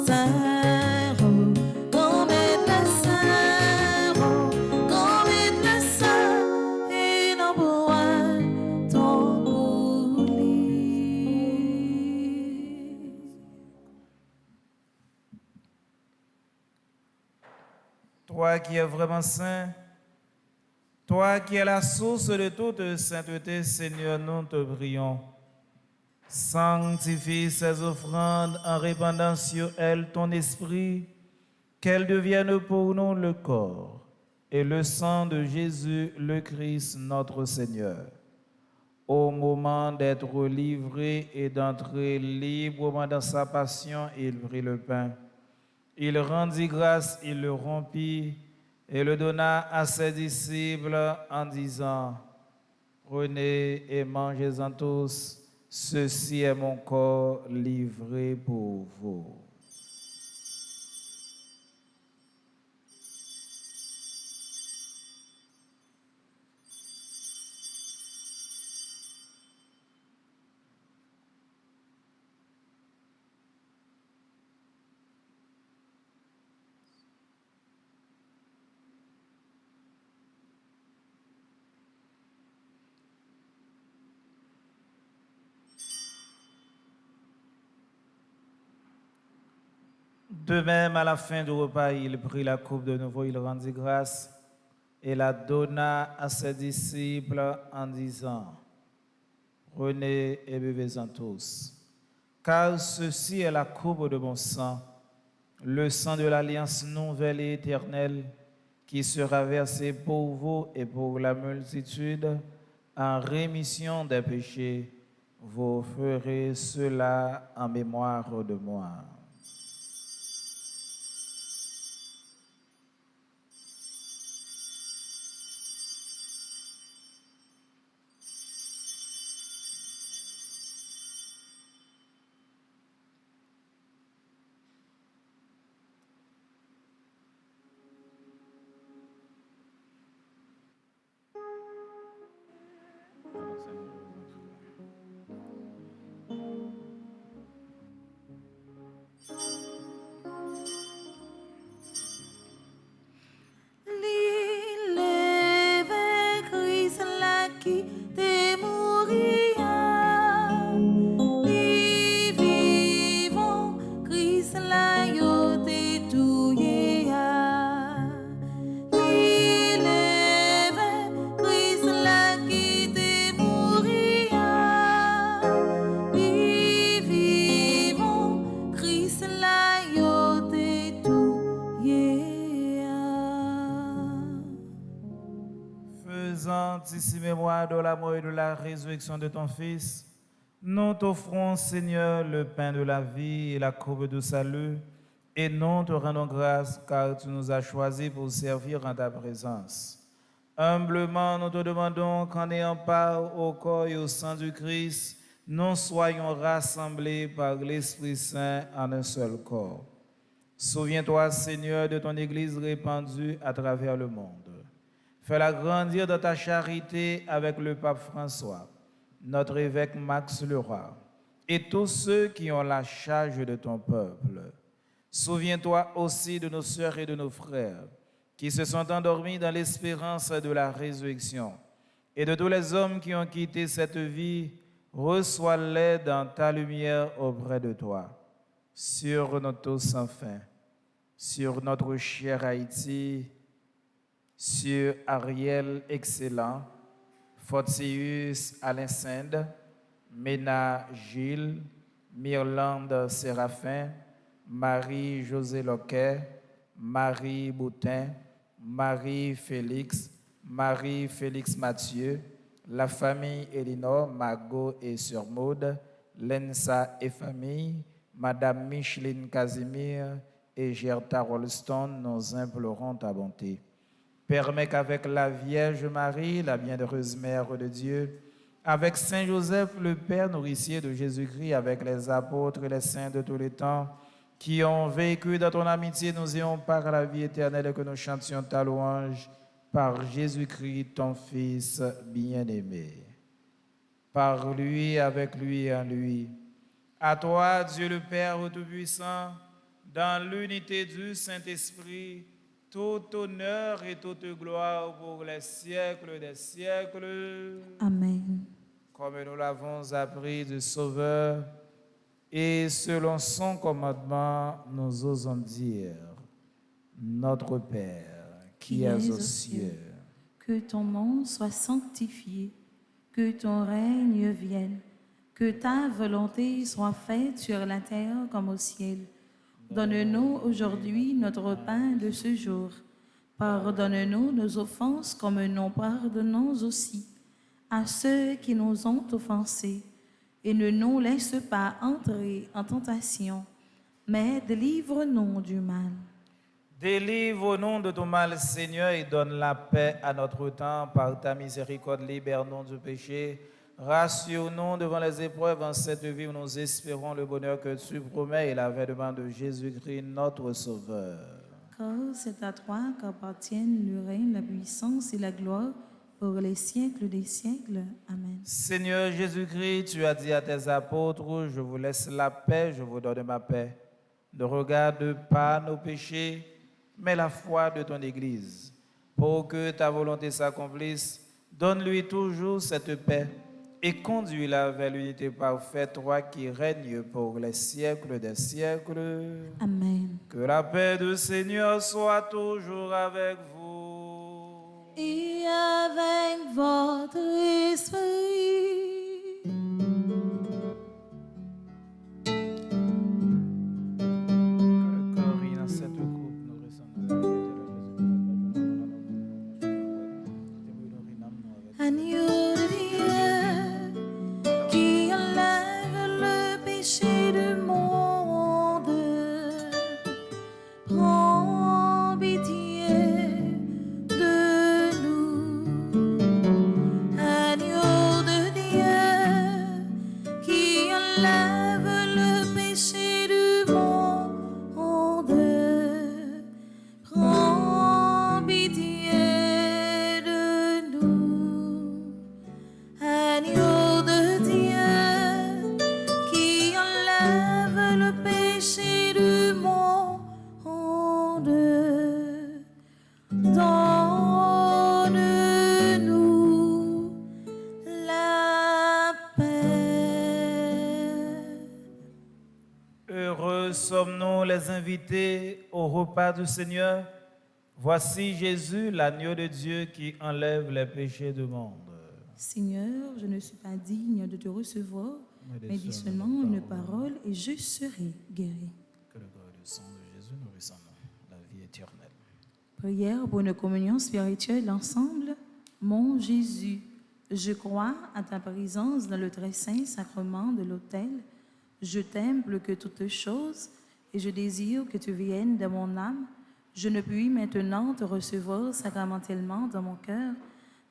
saint, comme est le saint, comme est le saint, et non pour ton coulis. Toi qui es vraiment saint, toi qui es la source de toute sainteté, Seigneur, nous te prions. Sanctifie ces offrandes en répandant sur elles ton esprit, qu'elles deviennent pour nous le corps et le sang de Jésus, le Christ, notre Seigneur. Au moment d'être livré et d'entrer librement dans sa passion, il prit le pain. Il rendit grâce, il le rompit et le donna à ses disciples en disant, « Prenez et mangez-en tous, ceci est mon corps livré pour vous. » De même, à la fin du repas, il prit la coupe de nouveau, il rendit grâce et la donna à ses disciples en disant, « Prenez et buvez-en tous, car ceci est la coupe de mon sang, le sang de l'alliance nouvelle et éternelle, qui sera versé pour vous et pour la multitude en rémission des péchés. Vous ferez cela en mémoire de moi. » Ici mémoire de la mort et de la résurrection de ton Fils, nous t'offrons, Seigneur, le pain de la vie et la coupe de salut, et nous te rendons grâce car tu nous as choisis pour servir en ta présence. Humblement, nous te demandons qu'en ayant part au corps et au sang du Christ, nous soyons rassemblés par l'Esprit Saint en un seul corps. Souviens-toi, Seigneur, de ton Église répandue à travers le monde. Fais-la grandir dans ta charité avec le pape François, notre évêque Max Leroy, et tous ceux qui ont la charge de ton peuple. Souviens-toi aussi de nos sœurs et de nos frères qui se sont endormis dans l'espérance de la résurrection, et de tous les hommes qui ont quitté cette vie. Reçois-les dans ta lumière auprès de toi. Sur notre tous sans fin, sur notre cher Haïti, sur Ariel Excellent, Fortius Alain Sinde, Ména Gilles, Myrlande Séraphin, Marie-Josée Loquet, Marie Boutin, Marie-Félix, Marie-Félix Mathieu, la famille Elinor, Margot et Sœur Maude, Lensa et famille, Madame Micheline Casimir et Gerta Rolston, nous implorons ta bonté. Permets qu'avec la Vierge Marie, la bienheureuse Mère de Dieu, avec Saint Joseph, le Père nourricier de Jésus-Christ, avec les apôtres et les saints de tous les temps, qui ont vécu dans ton amitié, nous ayons part à la vie éternelle et que nous chantions ta louange par Jésus-Christ, ton Fils bien-aimé. Par lui, avec lui et en lui. À toi, Dieu le Père Tout-Puissant, dans l'unité du Saint-Esprit, tout honneur et toute gloire pour les siècles des siècles. Amen. Comme nous l'avons appris du Sauveur, et selon son commandement, nous osons dire, Notre Père, qui es aux cieux, que ton nom soit sanctifié, que ton règne vienne, que ta volonté soit faite sur la terre comme au ciel. Donne-nous aujourd'hui notre pain de ce jour. Pardonne-nous nos offenses comme nous pardonnons aussi à ceux qui nous ont offensés. Et ne nous laisse pas entrer en tentation, mais délivre-nous du mal. Délivre-nous de tout mal, Seigneur, et donne la paix à notre temps. Par ta miséricorde, libère-nous du péché. Rassure-nous devant les épreuves en cette vie où nous espérons le bonheur que tu promets et l'avènement de Jésus-Christ, notre Sauveur. Car c'est à toi qu'appartiennent le règne, la puissance et la gloire pour les siècles des siècles. Amen. Seigneur Jésus-Christ, tu as dit à tes apôtres, je vous laisse la paix, je vous donne ma paix. Ne regarde pas nos péchés, mais la foi de ton Église. Pour que ta volonté s'accomplisse, donne-lui toujours cette paix et conduis-la vers l'unité parfaite, toi qui règnes pour les siècles des siècles. Amen. Que la paix du Seigneur soit toujours avec vous. Et avec votre esprit. Agneau de Dieu, qui enlève le péché du monde, prends pitié de nous. Agneau de Dieu, qui enlève le péché du monde, prends pitié de nous. Agneau de Dieu, qui enlève le péché du monde, donne-nous la paix. Heureux sommes-nous les invités au repas du Seigneur. Voici Jésus, l'agneau de Dieu qui enlève les péchés du monde. Seigneur, je ne suis pas digne de te recevoir, mais dis seulement une parole et je serai guéri. Que le corps et le sang de Jésus nourrissent en nous la vie éternelle. Prière pour une communion spirituelle ensemble. Mon Jésus, je crois à ta présence dans le très saint sacrement de l'autel. Je t'aime plus que toutes choses et je désire que tu viennes dans mon âme. Je ne puis maintenant te recevoir sacramentellement dans mon cœur.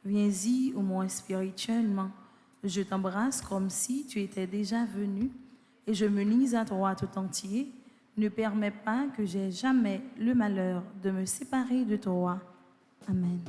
Viens-y au moins spirituellement. Je t'embrasse comme si tu étais déjà venu et je me lis à toi tout entier. Ne permets pas que j'aie jamais le malheur de me séparer de toi. Amen.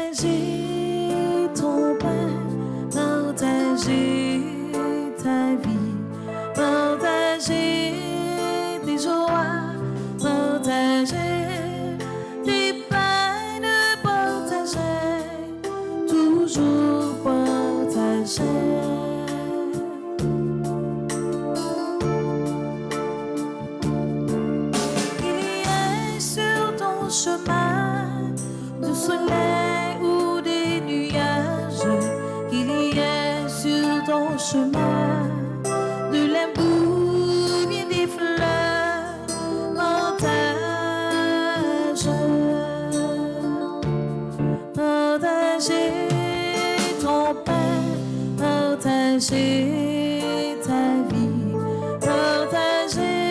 Partager ton pain, partager ta vie, partager tes joies, partager tes peines, partager, toujours partager. Il y a sur ton ton chemin, du soleil ou des nuages, qu'il y ait sur ton chemin de l'amour bien des fleurs, partage ton pain, partager ta vie, partager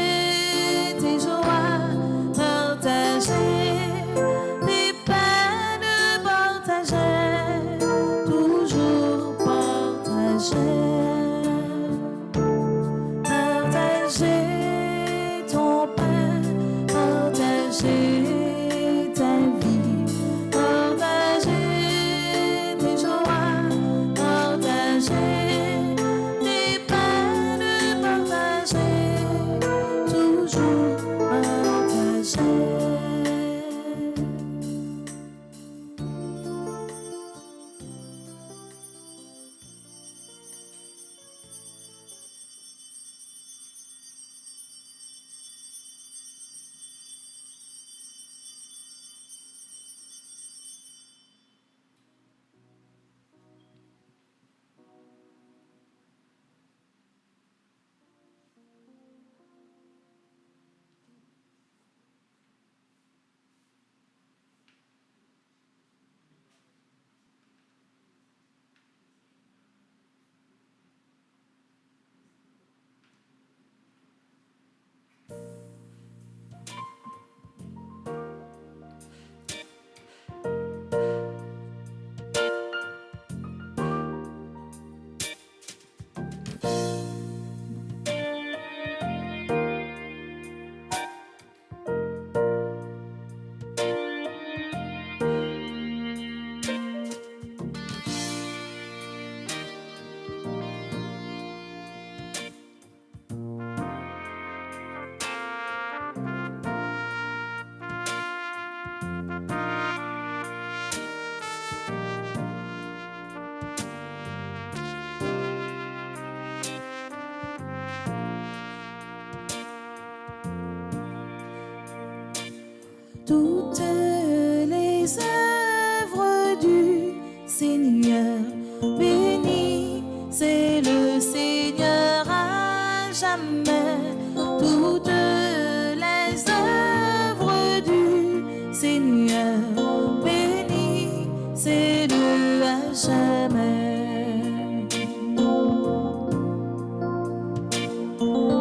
tes joies, partager tes peines, partager, toujours partager. Partager ton pain, partager ta vie, partager tes joies, partager tes peines, partager, toujours partager. Toutes les œuvres du Seigneur, béni c'est le Seigneur à jamais. Toutes les œuvres du Seigneur, béni c'est le à jamais.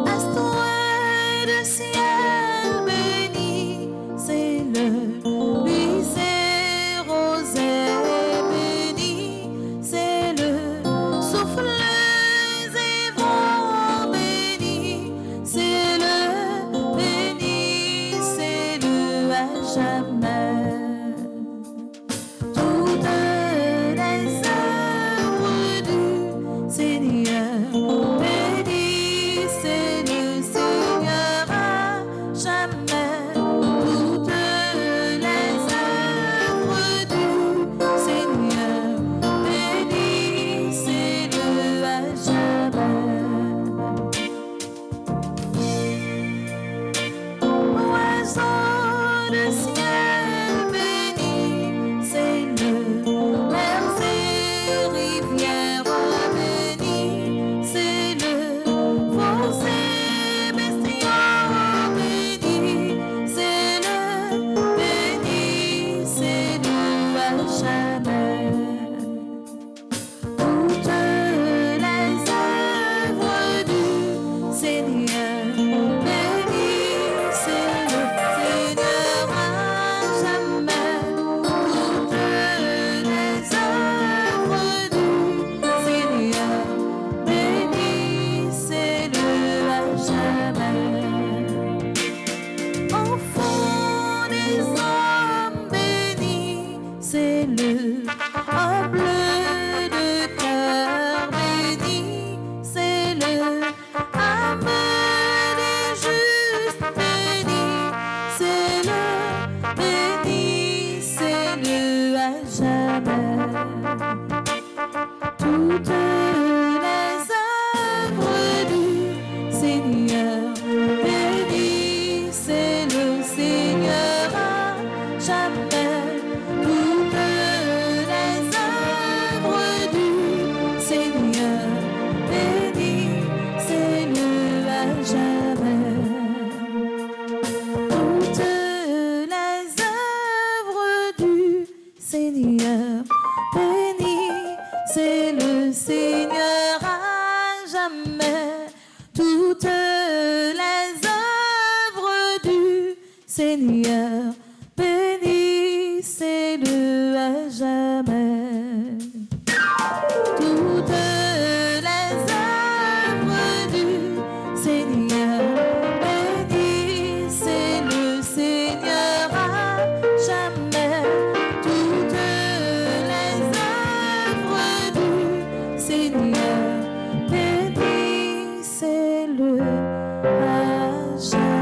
Astre de ciel béni, c'est le lui c'est rosée béni, c'est le souffle et vent béni, c'est le béni, c'est le à jamais. Toutes les œuvres du Seigneur, béni c'est le Seigneur à jamais. Toutes les œuvres du Seigneur, béni c'est le à jamais. Oiseau de ciel béni, c'est le mer et rivière béni, c'est le fossé bestiaux béni, c'est le béni, c'est le à jamais. Toutes les œuvres du Seigneur, béni c'est le Seigneur à jamais. Toutes les œuvres du Seigneur, béni c'est le à jamais. Au fond des hommes bénis, c'est le humble de cœur béni, c'est le âme des justes béni, c'est le béni, c'est le à jamais. Toutes les œuvres du Seigneur, béni c'est le Seigneur à c'est le à jamais. Toutes les œuvres du Seigneur, béni c'est le Seigneur à jamais. Toutes les œuvres du Seigneur, béni c'est le à jamais.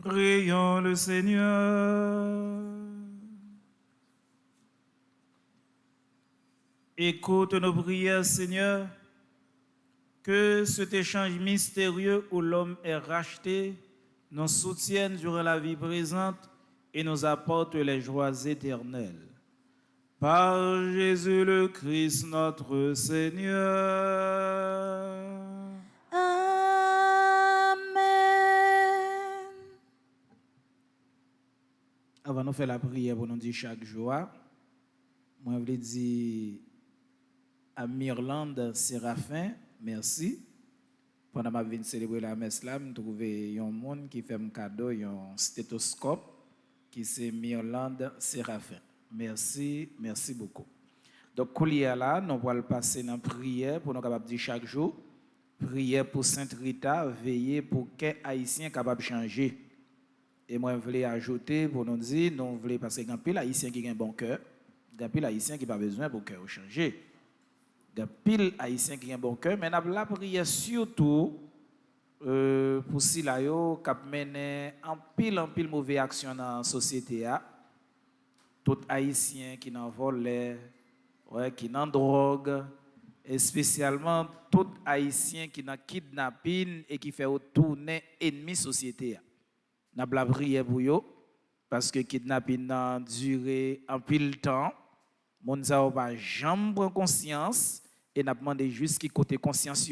Prions le Seigneur. Écoute nos prières, Seigneur, que cet échange mystérieux où l'homme est racheté nous soutienne durant la vie présente et nous apporte les joies éternelles. Par Jésus le Christ, notre Seigneur. Avant de faire la prière pour nous dire chaque jour, moi je voulais dire à Myrlande Séraphin, merci. Pendant que je viens célébrer la messe là, je trouvé un monde qui fait un cadeau, un stéthoscope, qui c'est Myrlande Séraphin. Merci, merci beaucoup. Donc, là, nous allons passer dans la prière pour nous capables de dire chaque jour, prière pour Sainte Rita, veiller pour qu'un Haïtien capable de changer. Et moi, je voulais ajouter pour nous dire, nous voulons parce qu'il y a un pile Haïtien qui a un bon cœur, il y a un pile Haïtien qui n'a pas besoin pour cœur changer. Il y a un pile Haïtien qui a un bon cœur, mais nous avons la prière surtout pour si là, qui a mené en pile mauvaise action dans la société. Tout Haïtien qui n'en volé, qui n'en drogue, et spécialement tout Haïtien qui n'en kidnapping et qui fait tourner ennemi société. Nous avons la prière pour eux, parce que kidnapping a duré un pile temps. Mon n'a pas jamais pris conscience et n'a demandé juste qui côté conscience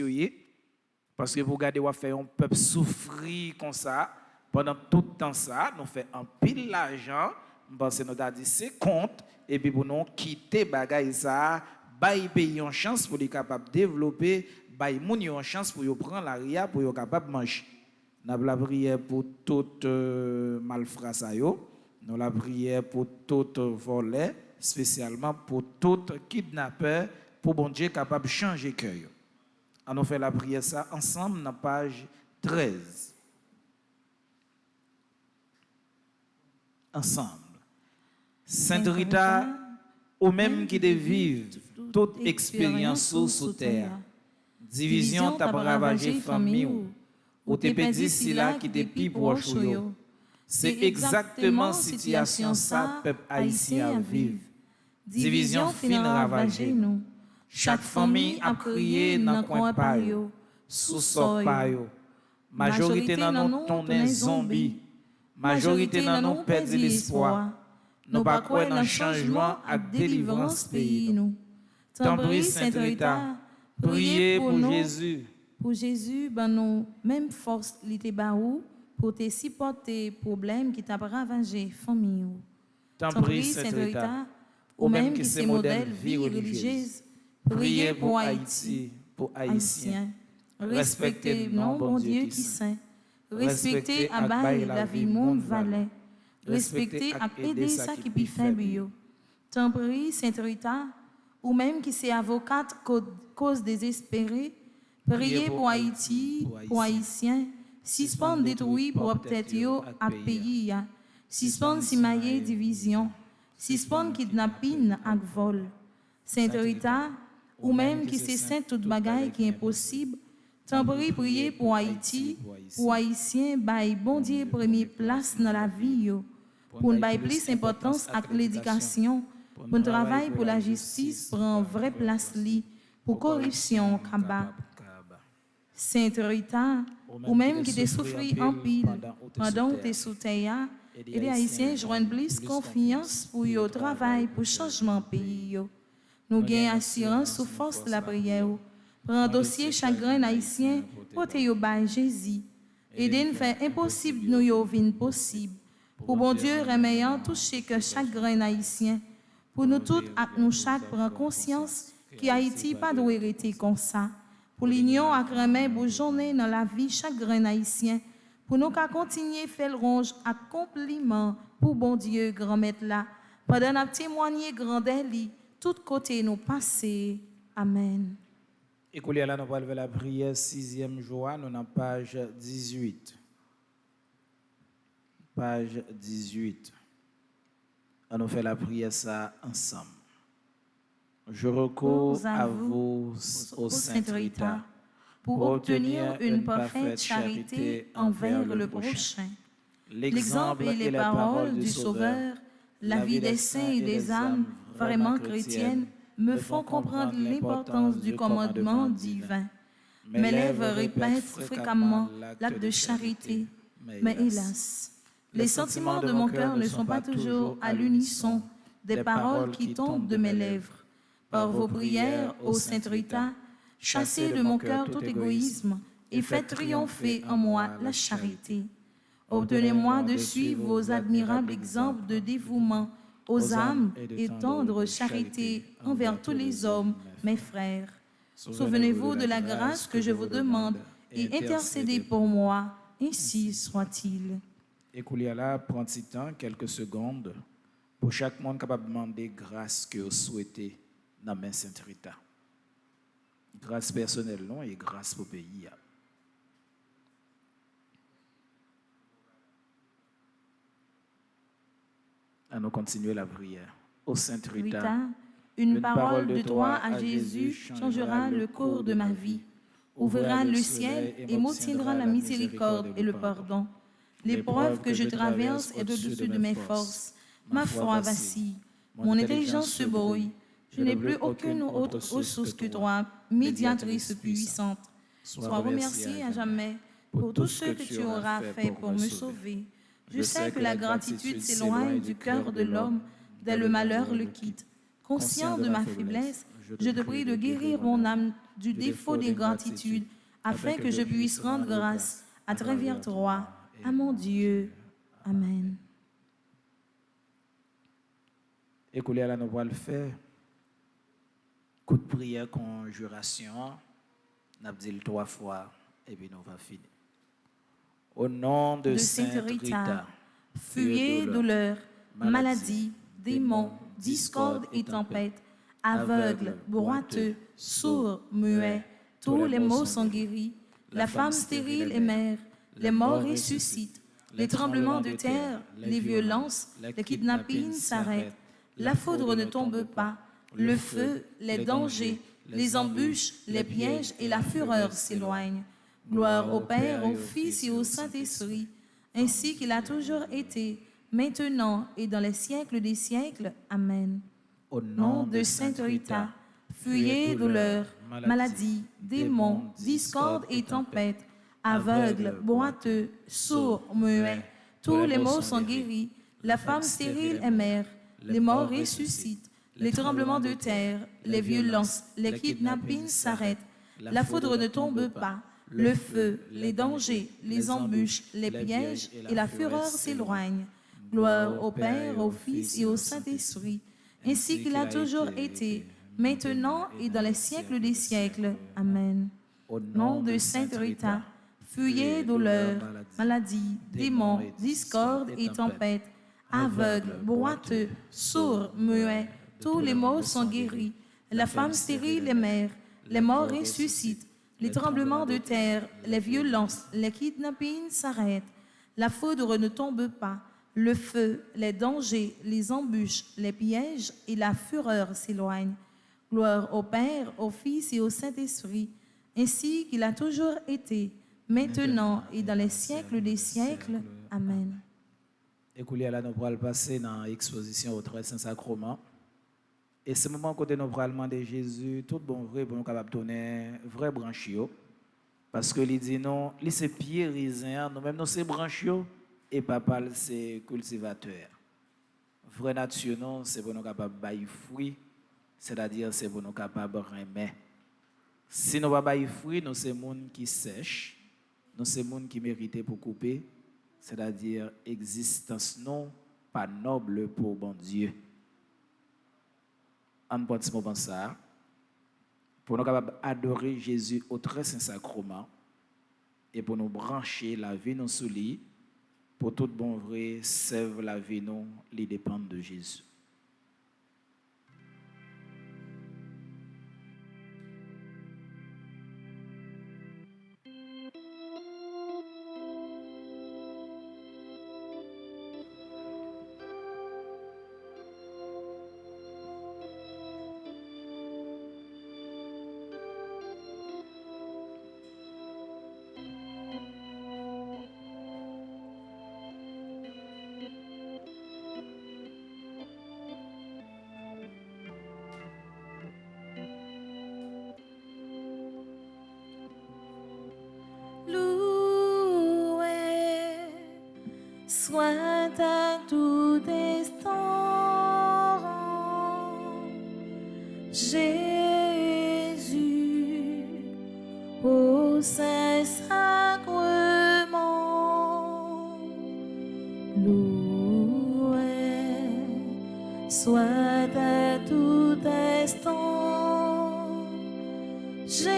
parce que vous regardez on fait un peuple souffrir comme ça pendant tout le temps ça, nous fait un pile l'argent, parce que nous avons dit c'est compte et puis pour nous quitter bagaille ça, bailler pays en chance pour les capables de développer, bailler moun en chance pour yo prendre la ria pour yo capable manger. Nous la prière pour toute malfrat yo, nous la prière pour tout volet, spécialement pour tout kidnappeur, pour bon Dieu capable de changer cœur. On nous fait la prière ça ensemble dans la page 13. Ensemble. Sainte Rita, ou même qui de vivre toute expérience sous terre, division t'a ravagé famille ou te pédit si là qui te pi proche yo. C'est exactement situation ça peuple haïtien à vivre. Division fin ravagé nous. Chaque famille a crié dans coin pa yo, sous sort pa yo. Majorité dans nous tourner zombie. Majorité dans nous perdu l'espoir. Nous pas croire dans changement et délivrance pays nous. Tant prie Sainte Rita, priez pour Jésus. Pour Jésus, ben nous même force l'été baou pour te supporter problèmes qui t'a ravagé famille. Tant prie Sainte Rita, ou même qui c'est modèle vie religieuse, priez pour Haïti, pour Haïtiens. Respectez non bon Dieu qui saint. Respectez abaye la vie monde valet. Respectez et aider ça qui peut faire bio. Tant prie Sainte Rita, ou même qui c'est avocate cause désespérée, priez pour Haïti, pour Haïtiens, suspend détruit pour peut-être yo à pays, suspend simaye division, suspend kidnapping ak vol. Sainte Rita, ou même qui c'est saint toute bagaille qui est impossible, tant priez pour Haïti, pour Haïtiens, bail bon Dieu première place dans la vie yo, pour ne bail plus importance à l'éducation, pour le travail pour la justice prend vraie place li, pour corruption kaba. Sainte Rita, ou même qui te souffri en pile pendant que tu es sous terre, et les Haïtiens joignent plus confiance pour le travail, pour changement pays. Nous gagnons assurance sous force de la prière. Prends dossier chagrin haïtien, portez yo by Jésus. Aidez-nous faire impossible nous yo vin possible. Pour bon Dieu remerciant toucher que chagrin haïtien, Pour nous toutes, ak nous chaque prend conscience que Haïti pas doit rester comme ça. Pour l'union ak remè pour journée dans la vie chaque grain haïtien. Pour nous qu'à continuer faire le ronge à compliment pour bon Dieu grand maître là. Pendant n'a témoigner grandeur li, tout côté nous passer. Amen. Écoutez, là, nous allons lever la prière 6e jour, nous dans page 18. Page 18. On nous fait la prière ça ensemble. Je recours à vous, au Sainte Rita, pour obtenir une parfaite charité envers le prochain. L'exemple et les paroles du Sauveur, la vie des saints et des âmes vraiment chrétiennes me font comprendre l'importance du commandement divin. Mes lèvres répètent fréquemment l'acte de charité, mais hélas, les sentiments de mon cœur ne sont pas toujours à l'unisson des paroles qui tombent de mes lèvres. Par vos prières, ô Sainte Rita, chassez de mon cœur tout égoïsme et faites triompher en moi la charité. Obtenez-moi de suivre vos admirables exemples de dévouement aux âmes et tendre charité envers tous les hommes, mes frères. Souvenez-vous de la grâce que je vous demande et intercédez pour moi, ainsi soit-il. Écoutez, là, prends petit temps, quelques secondes, pour chaque monde capable de demander grâce que vous souhaitez dans la Sainte Rita. Grâce personnelle, non, et grâce pour le pays. À nous continuer la prière. Ô Sainte Rita, une parole de toi à Jésus changera le cours de ma vie, ouvrira le ciel et m'obtiendra la miséricorde et le pardon. L'épreuve que je traverse est au-dessus de mes forces. Ma foi vacille, mon intelligence se brouille. Je n'ai plus aucune autre ressource que toi, médiatrice puissante. Sois remercié à jamais pour tout ce que tu auras fait pour me sauver. Je sais que la gratitude s'éloigne du cœur de l'homme dès le malheur le quitte. Conscient de ma faiblesse, je te prie de guérir mon âme du défaut d'ingratitude, afin que je puisse rendre grâce à travers toi, à mon Dieu. Amen. Écoutez, là, nous allons le faire. Coup de prière, conjuration, nous avons dit 3 fois, et puis nous allons finir. Au nom de Sainte Rita, fuyez douleur, maladie, démons, discorde et tempête, aveugles, boiteux, sourds, muets, tous les maux sont guéris. La femme stérile est mère, les morts ressuscitent, les tremblements de terre, les violences, les kidnappings s'arrêtent, la foudre ne tombe pas, le feu, les dangers, les embûches, les pièges et la fureur s'éloignent. Gloire au Père, au Fils et au Saint-Esprit, ainsi qu'il a toujours été, maintenant et dans les siècles des siècles. Amen. Au Nom de Sainte Rita, fuyez douleur, maladie, démons, discorde et tempête, aveugles, boiteux, sourds, muets, tous les maux sont guéris. La femme stérile est mère, les morts ressuscitent, les tremblements de terre, les violences, les kidnappings s'arrêtent, la foudre ne tombe pas, le feu, les dangers, les embûches, les pièges et la fureur s'éloignent. Gloire au Père, au Fils et au Saint-Esprit, ainsi qu'il a toujours été, maintenant et dans les siècles des siècles. Amen. Au nom de Sainte Rita, fuyez douleur, maladie, démons, discorde et tempête, aveugles, boiteux, sourds, muets, tous les maux sont guéris. La femme stérile est mère, les morts ressuscitent, les tremblements de terre, les violences, les kidnappings s'arrêtent, la foudre ne tombe pas, le feu, les dangers, les embûches, les pièges et la fureur s'éloignent. Gloire au Père, au Fils et au Saint-Esprit, ainsi qu'il a toujours été, maintenant et dans les siècles des siècles. Amen. Écoutez, là, nous allons passer dans l'exposition au très Saint-Sacrement. Et ce moment où nous allons demander Jésus, tout bon vrai, pour nous capables de donner vrai branchio. Parce que il dit non, il c'est pied raisin, nous-mêmes nous c'est branchio, et papa c'est cultivateur. Vrai nature, non, c'est pour nous capables de bailler fruit, c'est-à-dire c'est pour nous capables de remettre. Si nous ne pas bailler fruit, nous c'est monde qui sèche, nous c'est monde qui mérite pour couper, c'est-à-dire existence non pas noble pour bon Dieu. en petit moment ça, pour nous capables adorer Jésus au très saint sacrement et pour nous brancher la vie nous sous lui, pour tout bon vrai, sève la vie nous, les dépendent de Jésus. Soit à tout instant, Jésus, au Saint-Sacrement, loué, soit à tout instant, Jésus,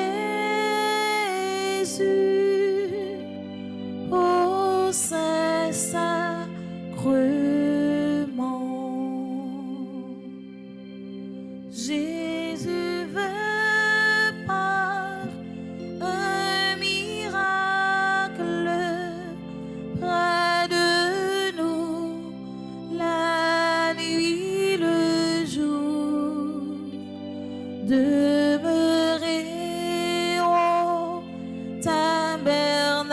au Saint-Sacrement. Jésus veut par un miracle près de nous, la nuit, le jour, demeurer au tabernacle,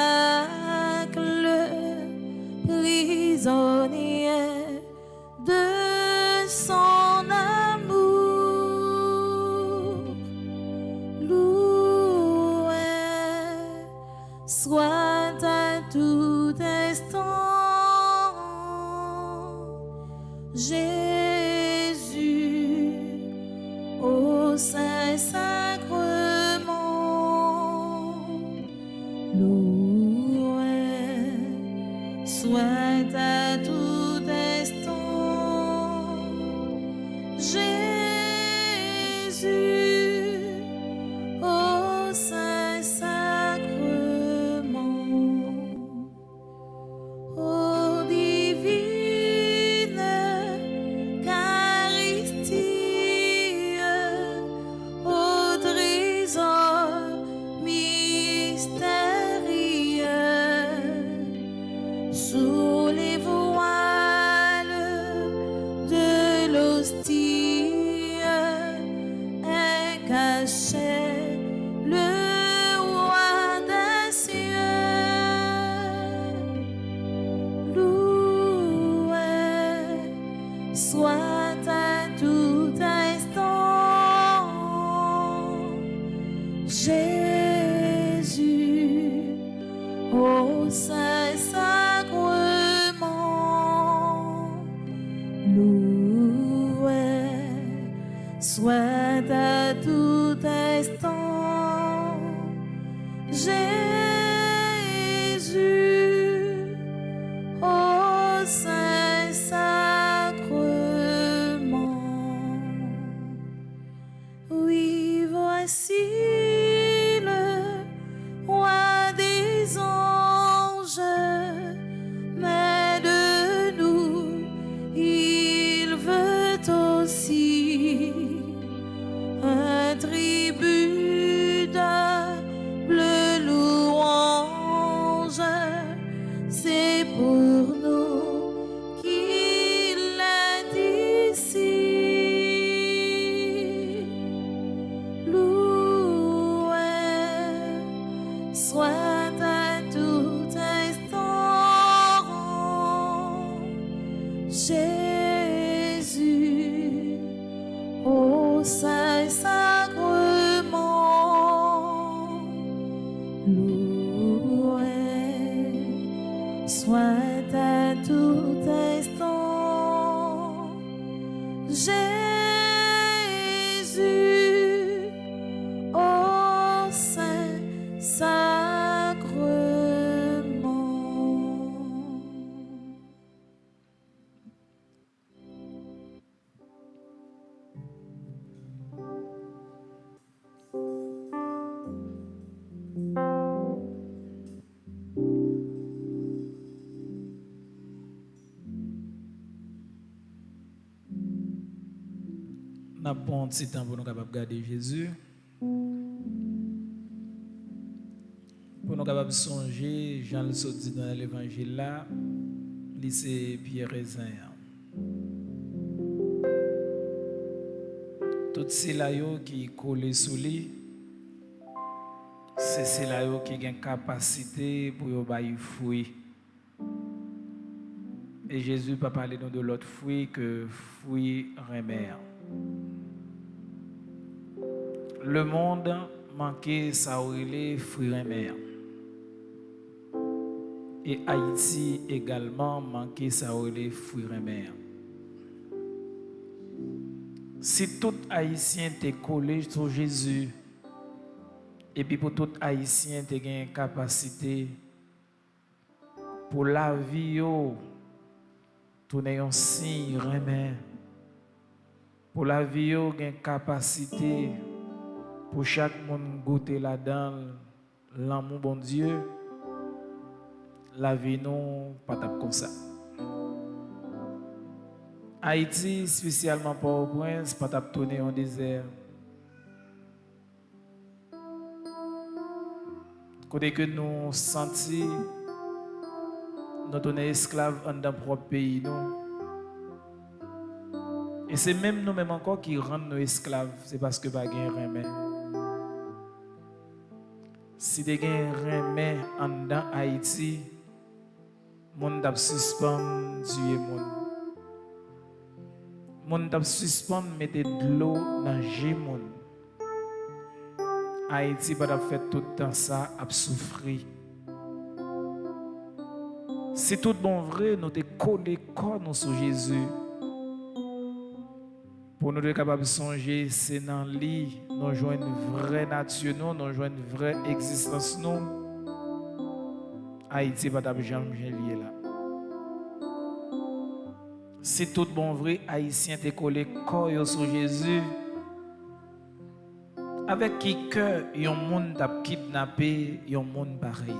prisonnier de son amour. Loué soit à tout instant Jésus au Saint-Sacrement. Loué soit à tout instant Jésus au Saint-Sacrement. Ô divine Eucharistie, ô trésor mystérieux, sous les voiles de l'hostie est caché le roi des cieux. Loué soit à tout instant Jésus au Saint-Sacrement. Loué soit à tout instant Jésus au Saint-Sacrement. Oui, voici le roi des anges, mais de nous, il veut aussi un tribut d'humble louange. C'est pour nous qu'il est ici. Loué soit à tout instant Jésus au Saint-Sacrement. Loué soit à tout instant Jésus au Saint-Sacrement. n'a pas un petit temps pour nous capables de garder Jésus. Pour nous capables de songer, Jean le dit dans l'évangile là, c'est Pierre Raisin. Tout ces là qui collent sous lui, c'est ces là qui ont une capacité pour y fruit. Et Jésus ne peut pas parler de l'autre fruit que fruit remède. Le monde manquait ça aurait fruit remède. Et Haïti également manquait ça aurait fruit remède. Si tout Haïtien était collé sur Jésus, et puis pour tout Haïtien te une capacité pour la vie, tourner un signe remède. Pour la vie, une capacité pour chaque monde goûter là-dedans l'amour bon Dieu. La vie non pas comme ça. Haïti, spécialement Port-au-Prince, pas tourner en désert. Côté que nous senti nous esclaves dans notre propre pays, nous. Et c'est même nous-mêmes encore qui rendent nos esclaves, c'est parce que pas gain remède. Si des gain remède en dans Haïti, monde t'a suspend tuer monde. Monde t'a suspend mettre de l'eau dans jet monde. Haïti pas fait tout le temps ça a souffrir. Si tout bon vrai, nous te coller corps nous sur Jésus. Pour nous être capables de songer, c'est dans lui nous joindre une vraie nature, nous joindre une vraie existence nous. Haïti pas jamais lié là. Si tout bon vrai, Haïtien te collé corps sur Jésus. Avec qui cœur yon monde t'a kidnappé, yon monde pareil.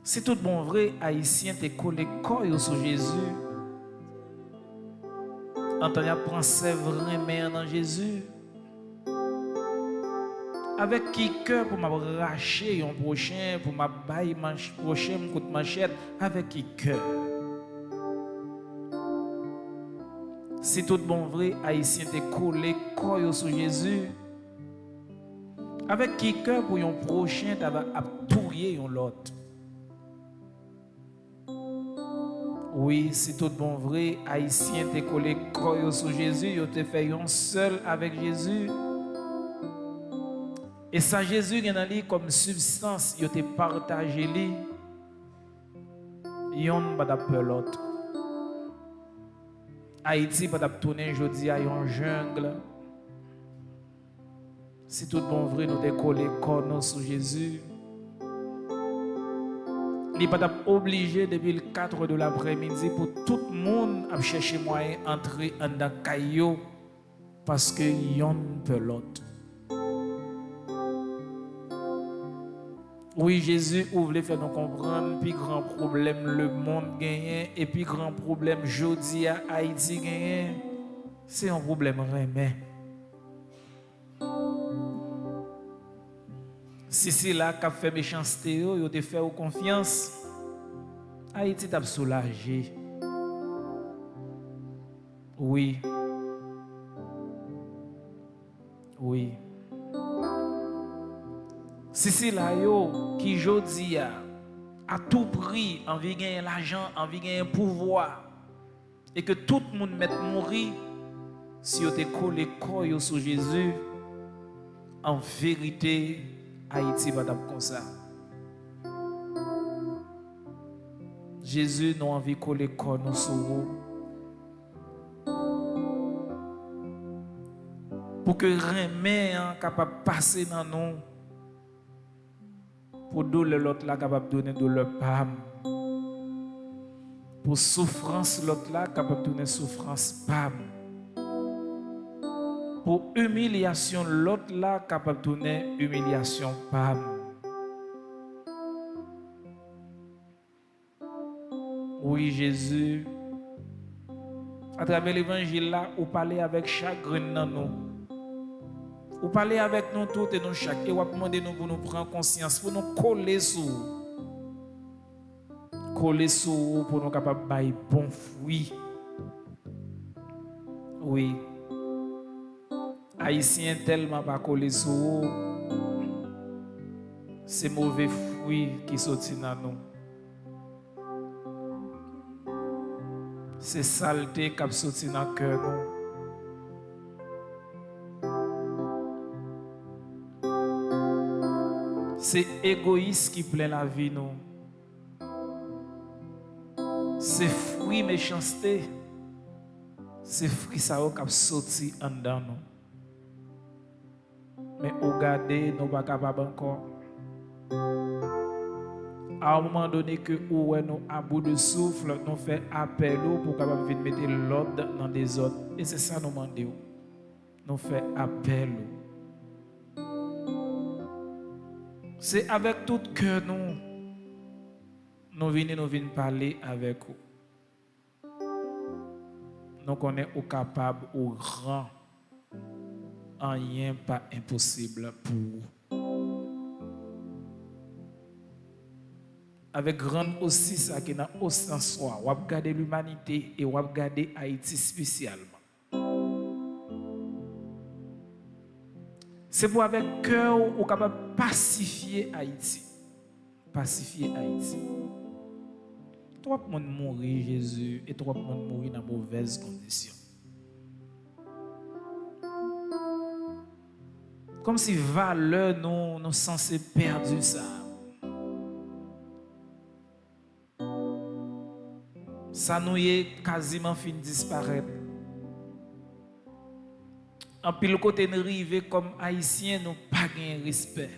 Si tout bon vrai, Haïtien te collé corps sur Jésus. Antonia prend ses vraies mains dans Jésus. Avec qui cœur pour m'arracher un prochain, pour m'abailler prochain coup de machette, avec qui cœur. Si tout bon vrai, Haïtien te collé corps sur Jésus. Avec qui cœur pour un prochain, tu vas appuyer l'autre. Oui, si tout bon vrai, Haïtien te collé corps sur Jésus, tu te fait un seul avec Jésus. Et ça, Jésus est dans lui comme substance, tu te partagé lui. Yon pas peur l'autre. Haïti pas tourner aujourd'hui à une jungle. Si tout bon vrai nous décoller corps sur Jésus. Il n'est pas obligé depuis le 4 de l'après-midi pour tout le monde à chercher moyen d'entrer dans le caillou parce que yon peut l'autre. Oui, Jésus voulait faire nous comprendre, puis grand problème le monde gagne, et puis grand problème jodi à Haïti gagne, c'est un problème remè. Si c'est là qu'a fait méchanceté, yo te fait confiance, Haïti t'a soulagé. Oui. Oui. Si c'est là yo qui jodi à tout prix envie gagner l'argent, envie gagner pouvoir et que tout le monde mette mourir si yo te collé corps sur Jésus, en vérité Haïti va comme ça. Jésus n'a envie de coller corps nous sur vous. Pour que rien capable de passer dans nous. Pour douleur l'autre là capable de donner douleur pam. Pour souffrance l'autre là capable de donner souffrance pam. Pour humiliation l'autre là capable de donner humiliation pam. Oui, Jésus À travers l'évangile là, vous parlez avec chagrin dans nous. Vous parlez avec nous tous et nous chaque. Et vous demandez nous pour nous prendre conscience, pour nous coller sur pour nous capables de bailler bon fruit. Oui. Haïtien tellement pas coller sur c'est mauvais fruits qui sortent dans nous. C'est saleté qui sorti dans le cœur nous. C'est égoïste qui plaît la vie nous. C'est fruit méchanceté. C'est fruit ça qui sorti en dedans nous. Mais regardez, nous pas capable encore. À un moment donné que nous à bout de souffle, nous fait appel pour capable venir mettre l'ordre dans des autres. Et c'est ça nous demandons. Nous fait appel. C'est avec tout cœur nous venons parler avec vous. Nous connaissons capable ou grand. Rien pas impossible pour vous. Avec grande aussi ça qui n'a aucun soi, ou regarder l'humanité et ou regarder Haïti spécialement. C'est pour avec cœur ou capable pacifier Haïti. Pacifier Haïti. Trop de monde mourir Jésus et trop de monde mourir dans mauvaises conditions. Comme si valeur nous censés perdre ça. Ça nous est quasiment fin de disparaître. En pile côté nous arriver comme haïtiens, nous pas gain respect.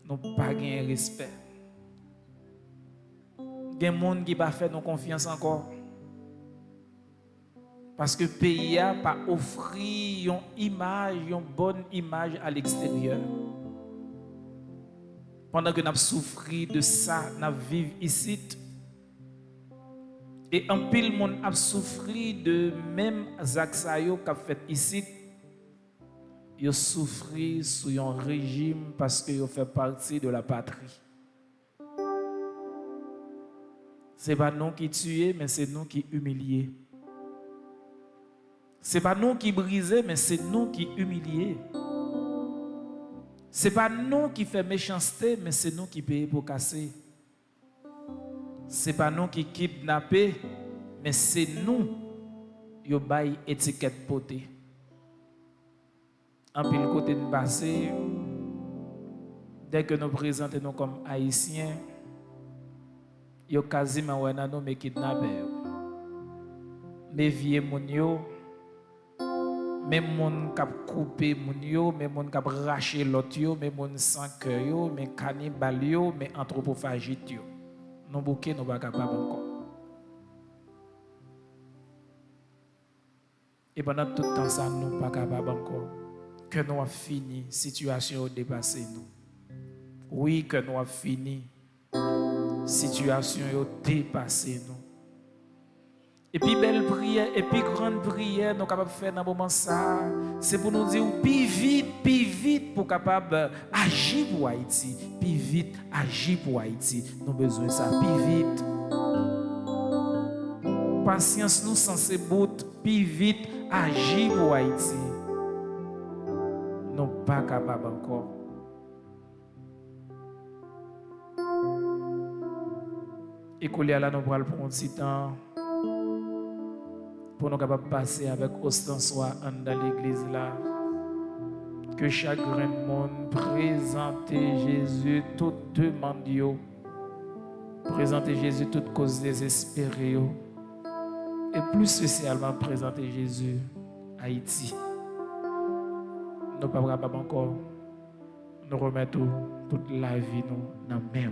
Nous pas gain respect. Il y a des gens qui pas fait nos confiance encore. Parce que le pays n'a pas offert une image, une bonne image à l'extérieur. Pendant que nous avons souffert de ça, nous vivons ici. Et un pile monde a souffert de même Zaksayo qu'a fait ici. Ils souffert sous un régime parce qu'ils fait partie de la patrie. Ce n'est pas nous qui tuons, mais c'est nous qui humilions. Ce n'est pas nous qui brisons, mais c'est nous qui humilions. Ce n'est pas nous qui faisons méchanceté, mais c'est nous qui payons pour casser. Ce n'est pas nous qui kidnappons, mais c'est nous qui avons étiquette potée. En pile côté de passé, dès que nous présentons comme haïtiens, yo quasiment ouais nous me kidnapper. Mais vieux moun yo, même moun k'ap couper moun yo, même moun k'ap racher l'autre yo, même moun sans cœur yo, même cannibal yo, même anthropophagite yo. Nous bouquet nous pas capable encore. Et pendant tout le temps ça nous pas capable encore. Que nous avons fini situation dépassé nous. Oui que nous avons fini situation dépassé nous. Et puis belle prière et puis grande prière nous capable faire dans moment ça, c'est pour nous dire plus vite pour capable agir pour Haïti, plus vite agir pour Haïti. Nous besoin de ça plus vite. Patience nous censé bout plus vite agir pour Haïti. Nous pas capable encore. Et qu'on là nous allons prendre un petit temps pour nous capables passer avec ostensoir dans l'église là. Que chaque grain de monde présente Jésus toute demande yo. Présenter Jésus toute cause désespérée yo. Et plus spécialement présenter Jésus Haïti. Nous pas capables encore nous remettre toute la vie nous dans main.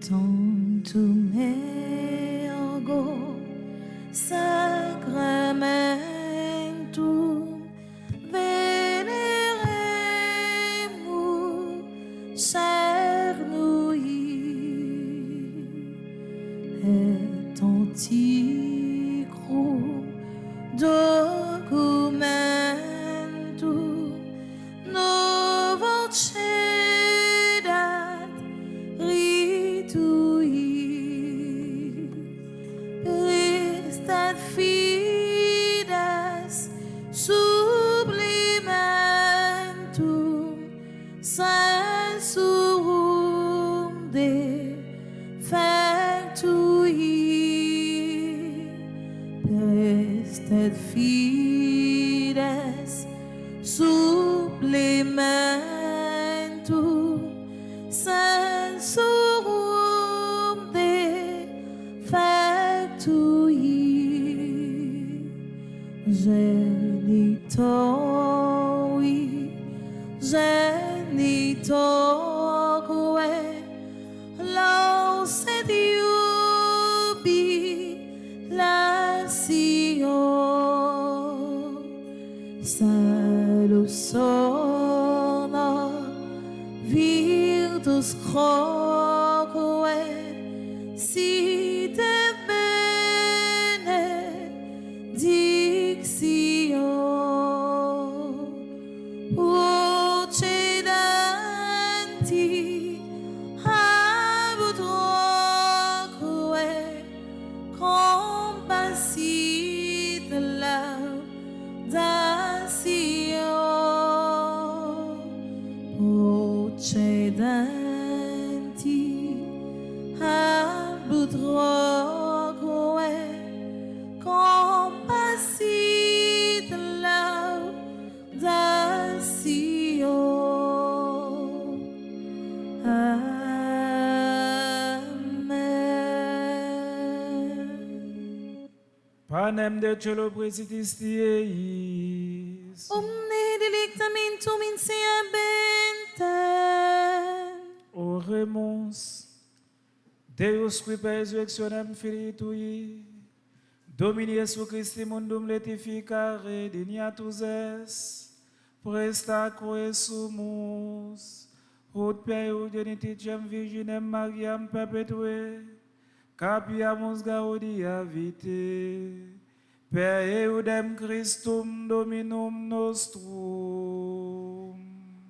Tantum ergo sacramentum veneremus cernui et antiquum documentum novocedat ritui Christat et fides supplementum sensorum defectui genitorque laus et jubilatio salus sonor virtus croque site benedictio uccedanti habut roque compassit laudatio uccedanti habut roque compassit laudatio. Amen. Panem de cielo presitis tieis. Omne delectamentum in se abentem. Oremus. Deus qui per resurrectionem Filii Tui, Domini Iesu Christi mundum letificare dignatus es, prestaque sumus, ut per geniticem Virginem Mariam perpetue, capiamus gaudia vitae, per eudem Christum Dominum nostrum.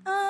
Amen.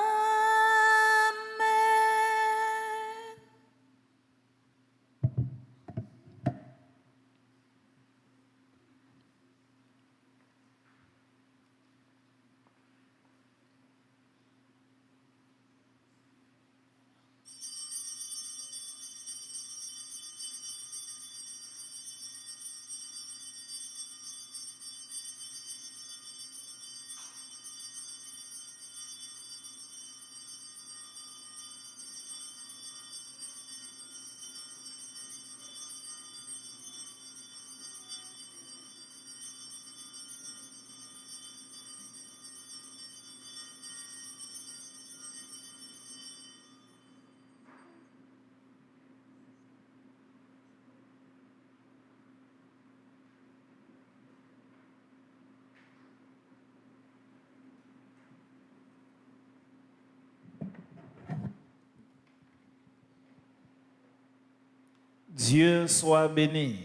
Dieu soit béni.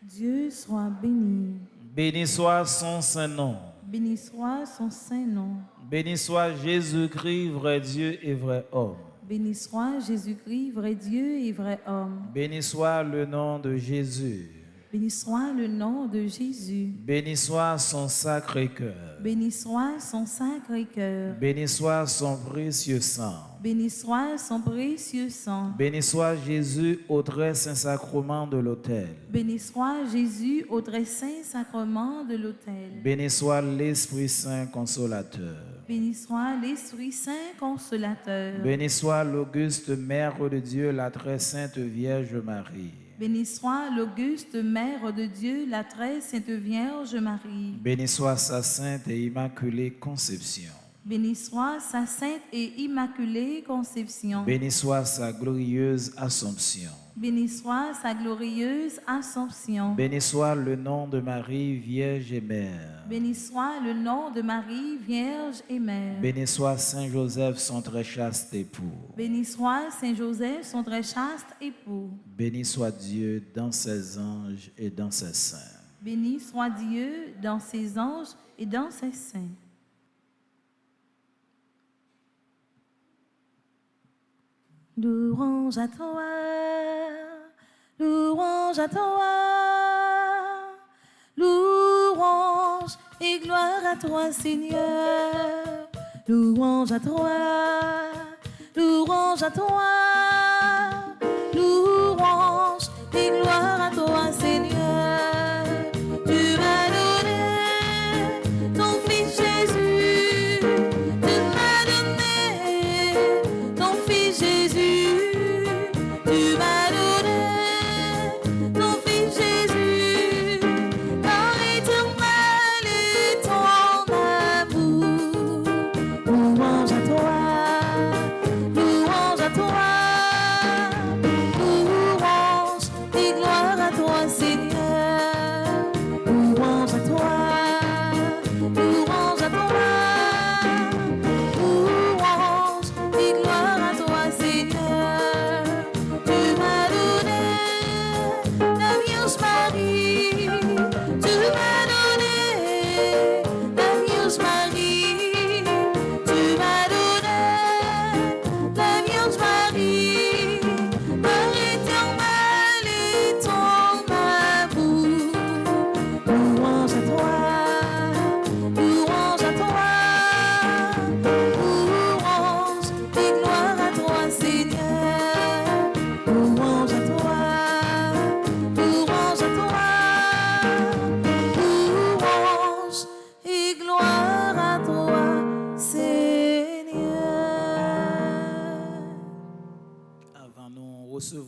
Dieu soit béni. Béni soit son saint nom. Béni soit son saint nom. Béni soit Jésus-Christ, vrai Dieu et vrai homme. Béni soit Jésus-Christ, vrai Dieu et vrai homme. Béni soit le nom de Jésus. Béni soit le nom de Jésus. Béni soit son sacré cœur. Béni soit son sacré cœur. Béni soit son précieux sang. Béni soit son précieux sang. Béni soit Jésus au très saint sacrement de l'autel. Béni soit Jésus au très saint sacrement de l'autel. Béni soit l'Esprit Saint consolateur. Béni soit l'Esprit Saint consolateur. Béni soit l'auguste Mère de Dieu, la très sainte Vierge Marie. Béni soit l'auguste Mère de Dieu, la très sainte Vierge Marie. Béni soit sa sainte et immaculée conception. Béni soit sa sainte et immaculée conception. Béni soit sa glorieuse Assomption. Béni soit sa glorieuse Assomption. Béni soit le nom de Marie, Vierge et Mère. Béni soit le nom de Marie, Vierge et Mère. Béni soit Saint Joseph, son très chaste époux. Béni soit Saint Joseph, son très chaste époux. Béni soit Dieu dans ses anges et dans ses saints. Béni soit Dieu dans ses anges et dans ses saints. Louange à toi, louange à toi, louange et gloire à toi, Seigneur. Louange à toi, louange à toi, louange et gloire à toi, Seigneur. Tu m'as donné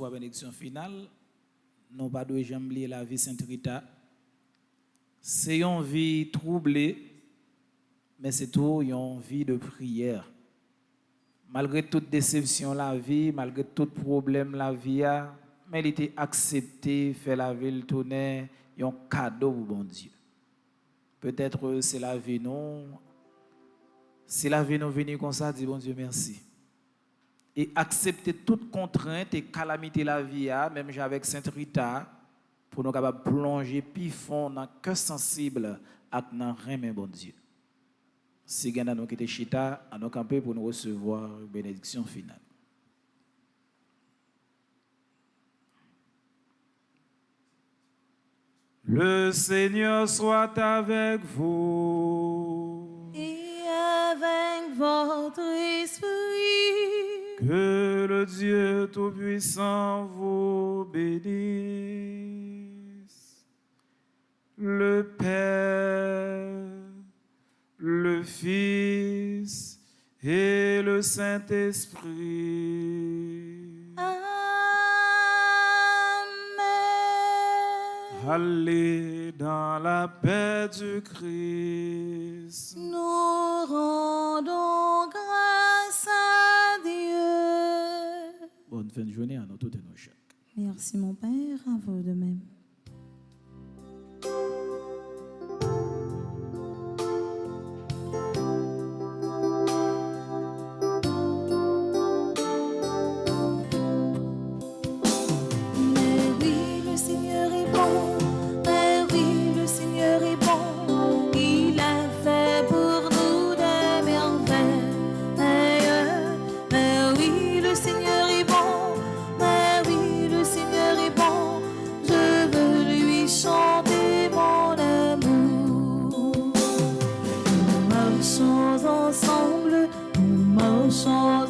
recevoir la bénédiction finale, nous pas de jamais oublier la vie Sainte Rita. C'est une vie troublée, mais c'est tout une vie de prière. Malgré toute déception la vie, malgré tout problème la vie a, mais il était accepté, faire la vie le tourner, un cadeau pour bon Dieu. Peut-être c'est la vie non. Si la vie nous venir comme ça, dis bon Dieu merci. Et accepter toute contrainte et calamité la vie a, même avec Sainte Rita, pour nous capables plonger plus fond dans le cœur sensible avec dans rein bon Dieu. Si nous avons quitté Chita, nous camper pour nous recevoir une bénédiction finale. Le Seigneur soit avec vous. Et avec votre esprit. Que le Dieu Tout-Puissant vous bénisse. Le Père, le Fils et le Saint-Esprit. Amen. Allez dans la paix du Christ. Nous rendons grâce à Dieu. Bonne fin de journée à nous toutes et nos chers. Merci mon Père, à vous de même.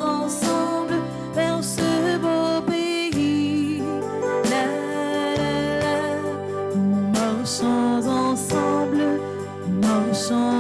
Ensemble vers ce beau pays. La, la, la. Nous marchons ensemble, nous marchons